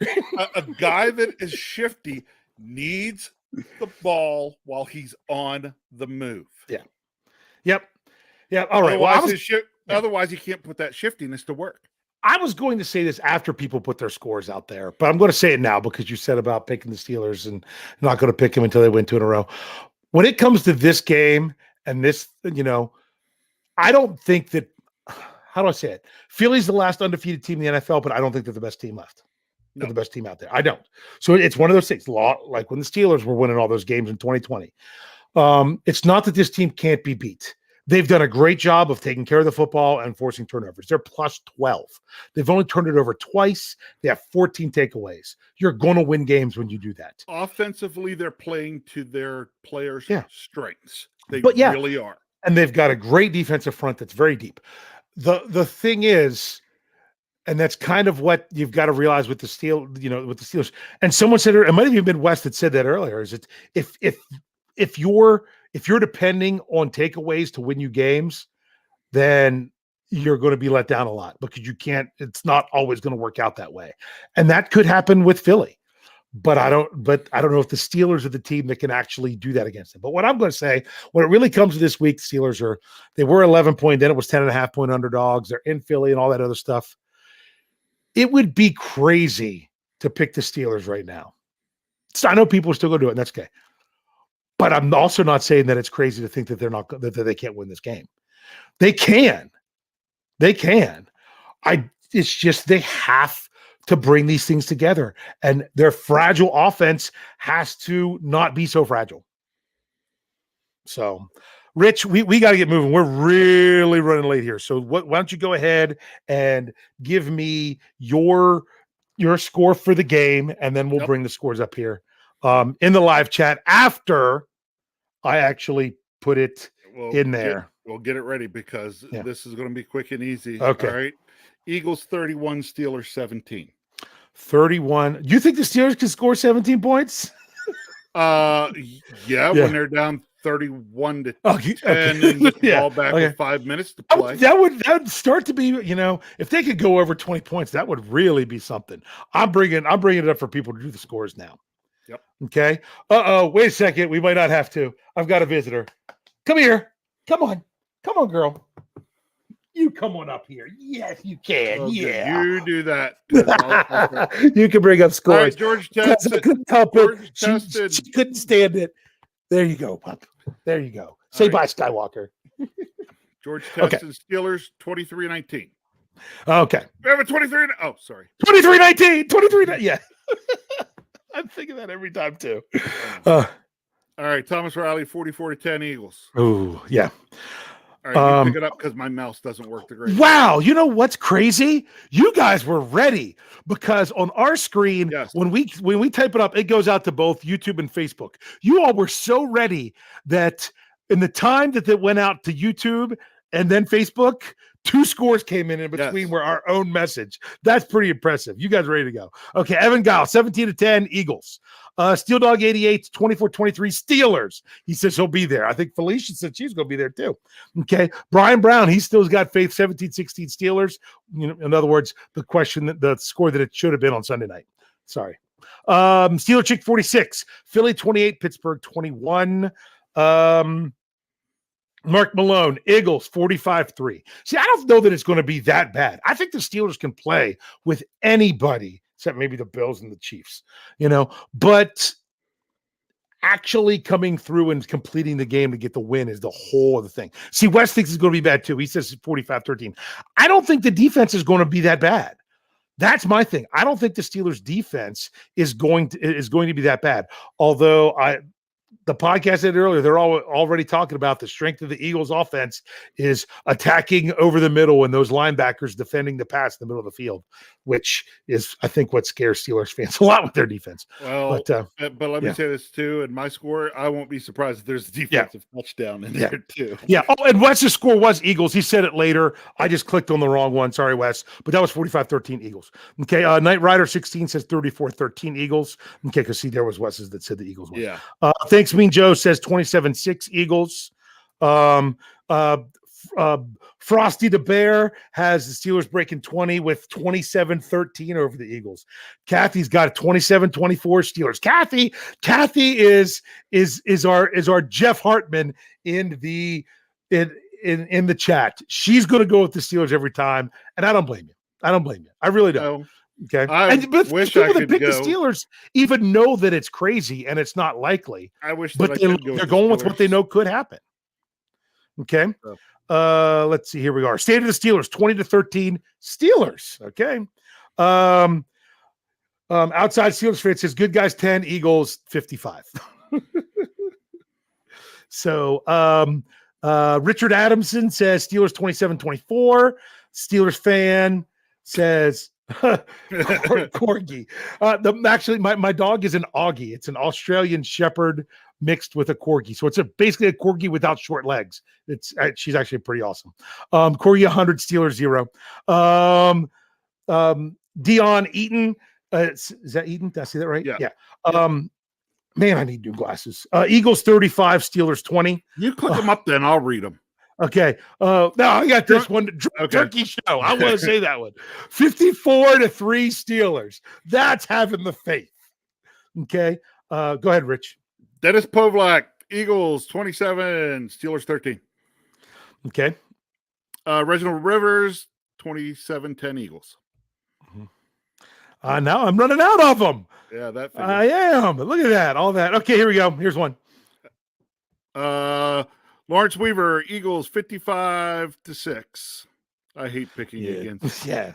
a guy that is shifty needs the ball while he's on the move.
Yeah. Yep. Yeah. All right.
Otherwise, you can't put that shiftiness to work.
I was going to say this after people put their scores out there, but I'm going to say it now because you said about picking the Steelers and not going to pick them until they win 2 in a row. When it comes to this game and this, I don't think that, how do I say it? Philly's the last undefeated team in the NFL, but I don't think they're the best team left. They're the best team out there. I don't. So it's one of those things, like when the Steelers were winning all those games in 2020. It's not that this team can't be beat. They've done a great job of taking care of the football and forcing turnovers. They're plus 12. They've only turned it over twice. They have 14 takeaways. You're going to win games when you do that.
Offensively, they're playing to their players' strengths. They really are.
And they've got a great defensive front that's very deep. The thing is, and that's kind of what you've got to realize with the Steelers. And someone said, it might have even been West that said that earlier, is that if you're depending on takeaways to win you games, then you're going to be let down a lot because it's not always going to work out that way. And that could happen with Philly. But I don't know if the Steelers are the team that can actually do that against them. But what I'm going to say, when it really comes to this week, the Steelers were 11-point, then it was 10.5-point underdogs. They're in Philly and all that other stuff. It would be crazy to pick the Steelers right now. So I know people are still going to do it, and that's okay. But I'm also not saying that it's crazy to think that that they can't win this game. They can. It's just they have to bring these things together, and their fragile offense has to not be so fragile. So, Rich, we got to get moving. We're really running late here. So why don't you go ahead and give me your score for the game, and then we'll bring the scores up here in the live chat after I actually put it in there.
We'll get it ready because this is going to be quick and easy.
Okay.
All right. Eagles 31, Steelers 17.
31. You think the Steelers can score 17 points?
When they're down 31 to 10 and get the ball back with 5 minutes to play. That
would start to be, if they could go over 20 points, that would really be something. I'm bringing it up for people to do the scores now.
Yep.
Okay. Wait a second. We might not have to. I've got a visitor. Come here. Come on, girl. You come on up here. Yes, you can.
Oh,
yeah.
You do that.
You can bring up scores.
All right, George tested.
I couldn't help it. She couldn't stand it. There you go, Pup. There you go. Say bye, Skywalker.
George tested Steelers 23-19.
Okay.
We have a 23. Oh, sorry.
23-19. 23. Yeah. I'm thinking that every time, too.
All right, Thomas Riley, 44-10 Eagles.
Oh, yeah.
All right, you pick it up because my mouse doesn't work the great.
Wow, you know what's crazy? You guys were ready because on our screen, when we type it up, it goes out to both YouTube and Facebook. You all were so ready that in the time that it went out to YouTube and then Facebook, 2 scores came in between were our own message. That's pretty impressive. You guys are ready to go. Okay, Evan Gile, 17-10 Eagles. Steel Dog 88, 24-23 Steelers. He says he'll be there. I think Felicia said she's going to be there too. Okay. Brian Brown, he still's got faith, 17-16 Steelers. In other words, the score that it should have been on Sunday night. Sorry. Steeler Chick 46, Philly 28, Pittsburgh 21. Mark Malone, Eagles 45-3. See, I don't know that it's going to be that bad. I think the Steelers can play with anybody except maybe the Bills and the Chiefs, but actually coming through and completing the game to get the win is the whole other thing. See, West thinks it's going to be bad too. He says 45-13. I don't think the defense is going to be that bad. That's my thing. I don't think the Steelers defense is going to be that bad. Although the podcast I did earlier, they're already talking about the strength of the Eagles offense is attacking over the middle and those linebackers defending the pass in the middle of the field, which is, I think, what scares Steelers fans a lot with their defense.
Well, but let me say this too. In my score, I won't be surprised if there's a defensive touchdown in there too.
Yeah. Oh, and Wes's score was Eagles. He said it later. I just clicked on the wrong one. Sorry, Wes. But that was 45-13 Eagles. Okay. Knight Rider 16 says 34-13 Eagles. Okay, because see, there was Wes's that said the Eagles won.
Yeah.
Thanks, Mean Joe says 27-6 Eagles. Frosty the Bear has the Steelers breaking 20 with 27-13 over the Eagles. Kathy's got a 27-24 Steelers. Kathy is our Jeff Hartman in the chat. She's going to go with the Steelers every time, and I don't blame you. I really don't.
No.
Okay.
But wish people that pick
the Steelers even know that it's crazy and it's not likely.
I wish,
but they're going with what they know could happen. Okay. Let's see. Here we are. State of the Steelers, 20-13 Steelers. Okay. Outside Steelers fan says good guys 10, Eagles 55. So Richard Adamson says Steelers 27-24. Steelers fan says Corgi. Actually, my dog is an Augie. It's an Australian Shepherd mixed with a Corgi. So it's basically a Corgi without short legs. She's actually pretty awesome. Corgi 100, Steelers 0. Dion Eaton. Is that Eaton? Did I see that right?
Yeah.
Man, I need new glasses. Eagles 35, Steelers 20.
You click them up then. I'll read them.
Okay. No, I got this one. Turkey Show. I want to say that one. 54-3 Steelers. That's having the faith. Okay. Go ahead, Rich.
Dennis Povlak, Eagles 27, Steelers 13.
Okay.
Reginald Rivers, 27-10 Eagles.
Now I'm running out of them.
Yeah, that figures.
I am. Look at that. All that. Okay, here we go. Here's one.
Lawrence Weaver, Eagles 55-6. I hate picking against.
Yeah.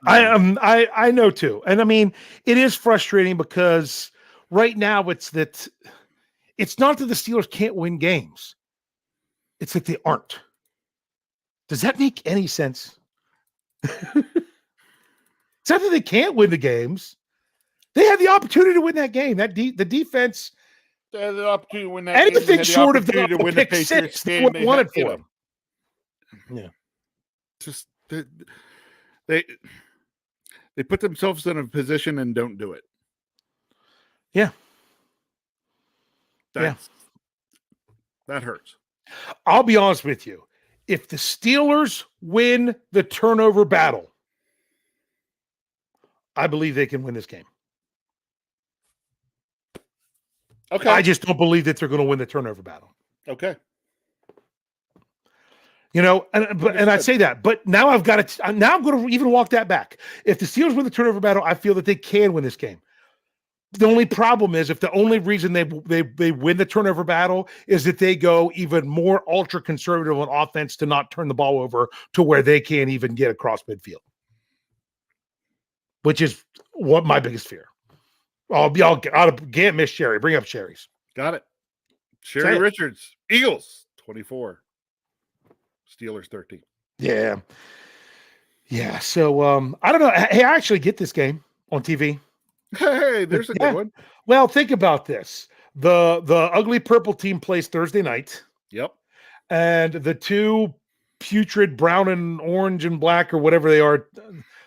I know too. And I mean, it is frustrating because right now it's not that the Steelers can't win games. It's that they aren't. Does that make any sense? It's not that they can't win the games. They had the opportunity to win that game. The defense.
They had the opportunity to win that
anything
game.
short of the pick six, they would have won it for them. Yeah.
Just they put themselves in a position and don't do it.
Yeah.
That hurts.
I'll be honest with you. If the Steelers win the turnover battle, I believe they can win this game.
Okay.
I just don't believe that they're going to win the turnover battle.
Okay.
You know, and I say that, but now I'm going to even walk that back. If the Steelers win the turnover battle, I feel that they can win this game. The only problem is if the only reason they win the turnover battle is that they go even more ultra conservative on offense to not turn the ball over to where they can't even get across midfield, which is what my biggest fear. I'll can't miss Sherry. Bring up Sherry's.
Got it. Sherry Richards, Eagles 24, Steelers 13.
Yeah. Yeah. So I don't know. Hey, I actually get this game on TV.
Hey, there's a good one.
Well, think about this. The ugly purple team plays Thursday night.
Yep.
And the two putrid brown and orange and black or whatever they are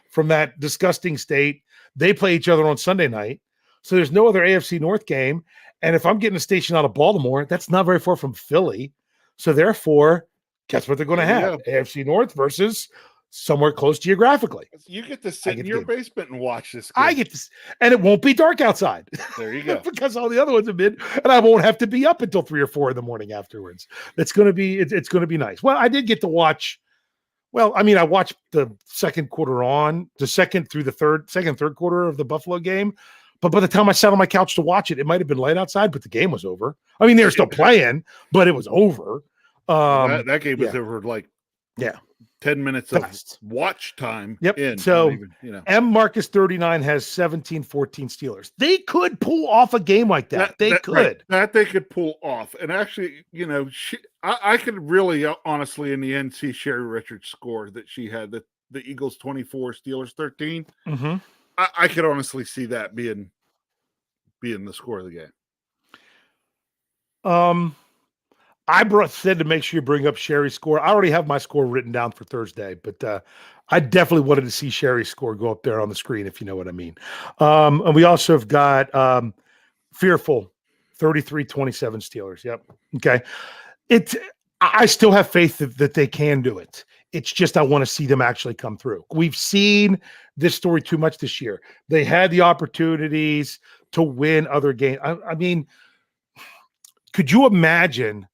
from that disgusting state, they play each other on Sunday night. So there's no other AFC North game. And if I'm getting a station out of Baltimore, that's not very far from Philly. So therefore, guess what they're going to have? AFC North versus somewhere close geographically.
You get to sit in your basement and watch this game.
I get this, and it won't be dark outside.
There you go.
Because all the other ones have been, and I won't have to be up until 3 or 4 in the morning afterwards. It's going to be nice. Well, I did get to watch. Well, I mean, I watched the second third quarter of the Buffalo game. But by the time I sat on my couch to watch it, it might have been light outside, but the game was over. I mean, they were still playing, but it was over.
That game was over 10 minutes of watch time.
Yep. So M Marcus 39 has 17-14 Steelers. They could pull off a game like that. They could.
Right. That they could pull off. And actually, I could really honestly in the end see Sherry Richards' score that she had, the Eagles 24, Steelers 13.
Mm-hmm.
I could honestly see that being the score of the game.
I said to make sure you bring up Sherry's score. I already have my score written down for Thursday, but I definitely wanted to see Sherry's score go up there on the screen, if you know what I mean. And we also have got Fearful 33-27 Steelers. Yep. Okay. I still have faith that they can do it. It's just I want to see them actually come through. We've seen this story too much this year. They had the opportunities to win other games. I mean, could you imagine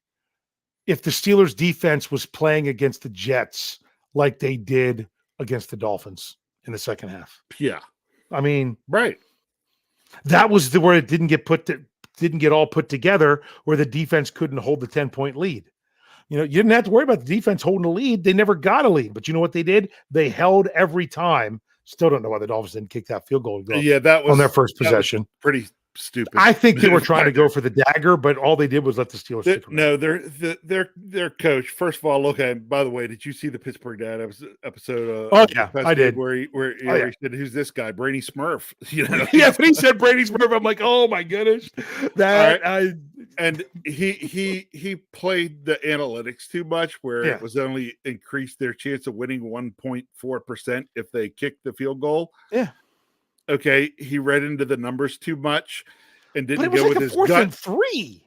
if the Steelers defense was playing against the Jets like they did against the Dolphins in the second half?
Yeah.
I mean,
right.
That was where it didn't get all put together, where the defense couldn't hold the 10-point lead. You didn't have to worry about the defense holding a lead. They never got a lead, but you know what they did? They held every time. Still don't know why the Dolphins didn't kick that field goal.
That was
on their first possession.
Pretty stupid.
I think they were trying to go for the dagger, but all they did was let the Steelers stick around.
No, their coach. First of all, look at him. By the way, did you see the Pittsburgh Dad episode?
I did.
Where he said, "Who's this guy? Brady Smurf?"
Yeah, when he said Brady Smurf, I'm like, oh my goodness,
And he played the analytics too much, where it was only increased their chance of winning 1.4% if they kicked the field goal.
Yeah.
Okay, he read into the numbers too much and didn't
go
with his gut.
4th and 3.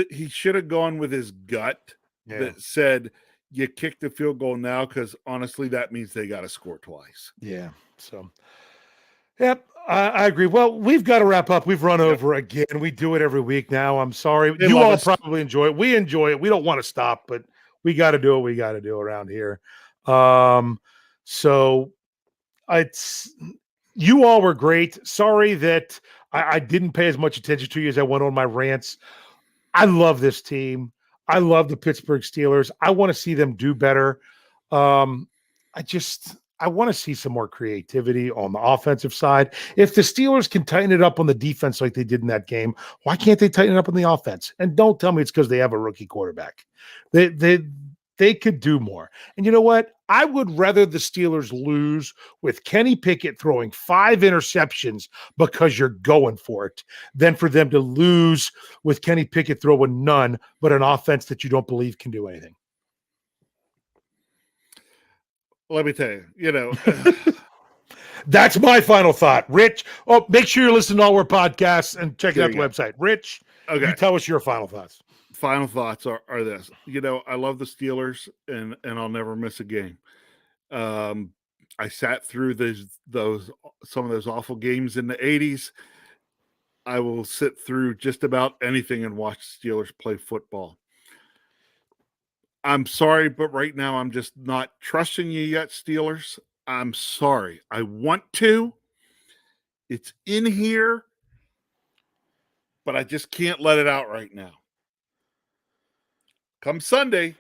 He should have gone with his gut that said, "You kick the field goal now," because honestly, that means they got to score twice.
Yeah. So, yep. I agree. Well, we've got to wrap up. We've run over again. We do it every week now. I'm sorry.
They
You
love
all
us.
probably enjoy it. We enjoy it. We don't want to stop, but we got to do what we got to do around here. So it's you all were great. Sorry that I didn't pay as much attention to you as I went on my rants. I love this team. I love the Pittsburgh Steelers. I want to see them do better. I want to see some more creativity on the offensive side. If the Steelers can tighten it up on the defense like they did in that game, why can't they tighten it up on the offense? And don't tell me it's because they have a rookie quarterback. They could do more. And you know what? I would rather the Steelers lose with Kenny Pickett throwing 5 interceptions because you're going for it than for them to lose with Kenny Pickett throwing none, but an offense that you don't believe can do anything.
Let me tell you,
That's my final thought. Rich, make sure you're listening to all our podcasts and checking out the website. Rich, you tell us your final thoughts.
Final thoughts are this. I love the Steelers and I'll never miss a game. I sat through some of those awful games in the 80s. I will sit through just about anything and watch the Steelers play football. I'm sorry, but right now I'm just not trusting you yet, Steelers. I'm sorry. I want to. It's in here, but I just can't let it out right now. Come Sunday,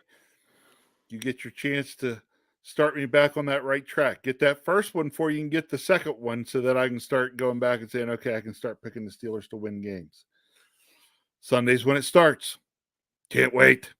you get your chance to start me back on that right track. Get that first one before you can get the second one so that I can start going back and saying, okay, I can start picking the Steelers to win games. Sunday's when it starts. Can't wait.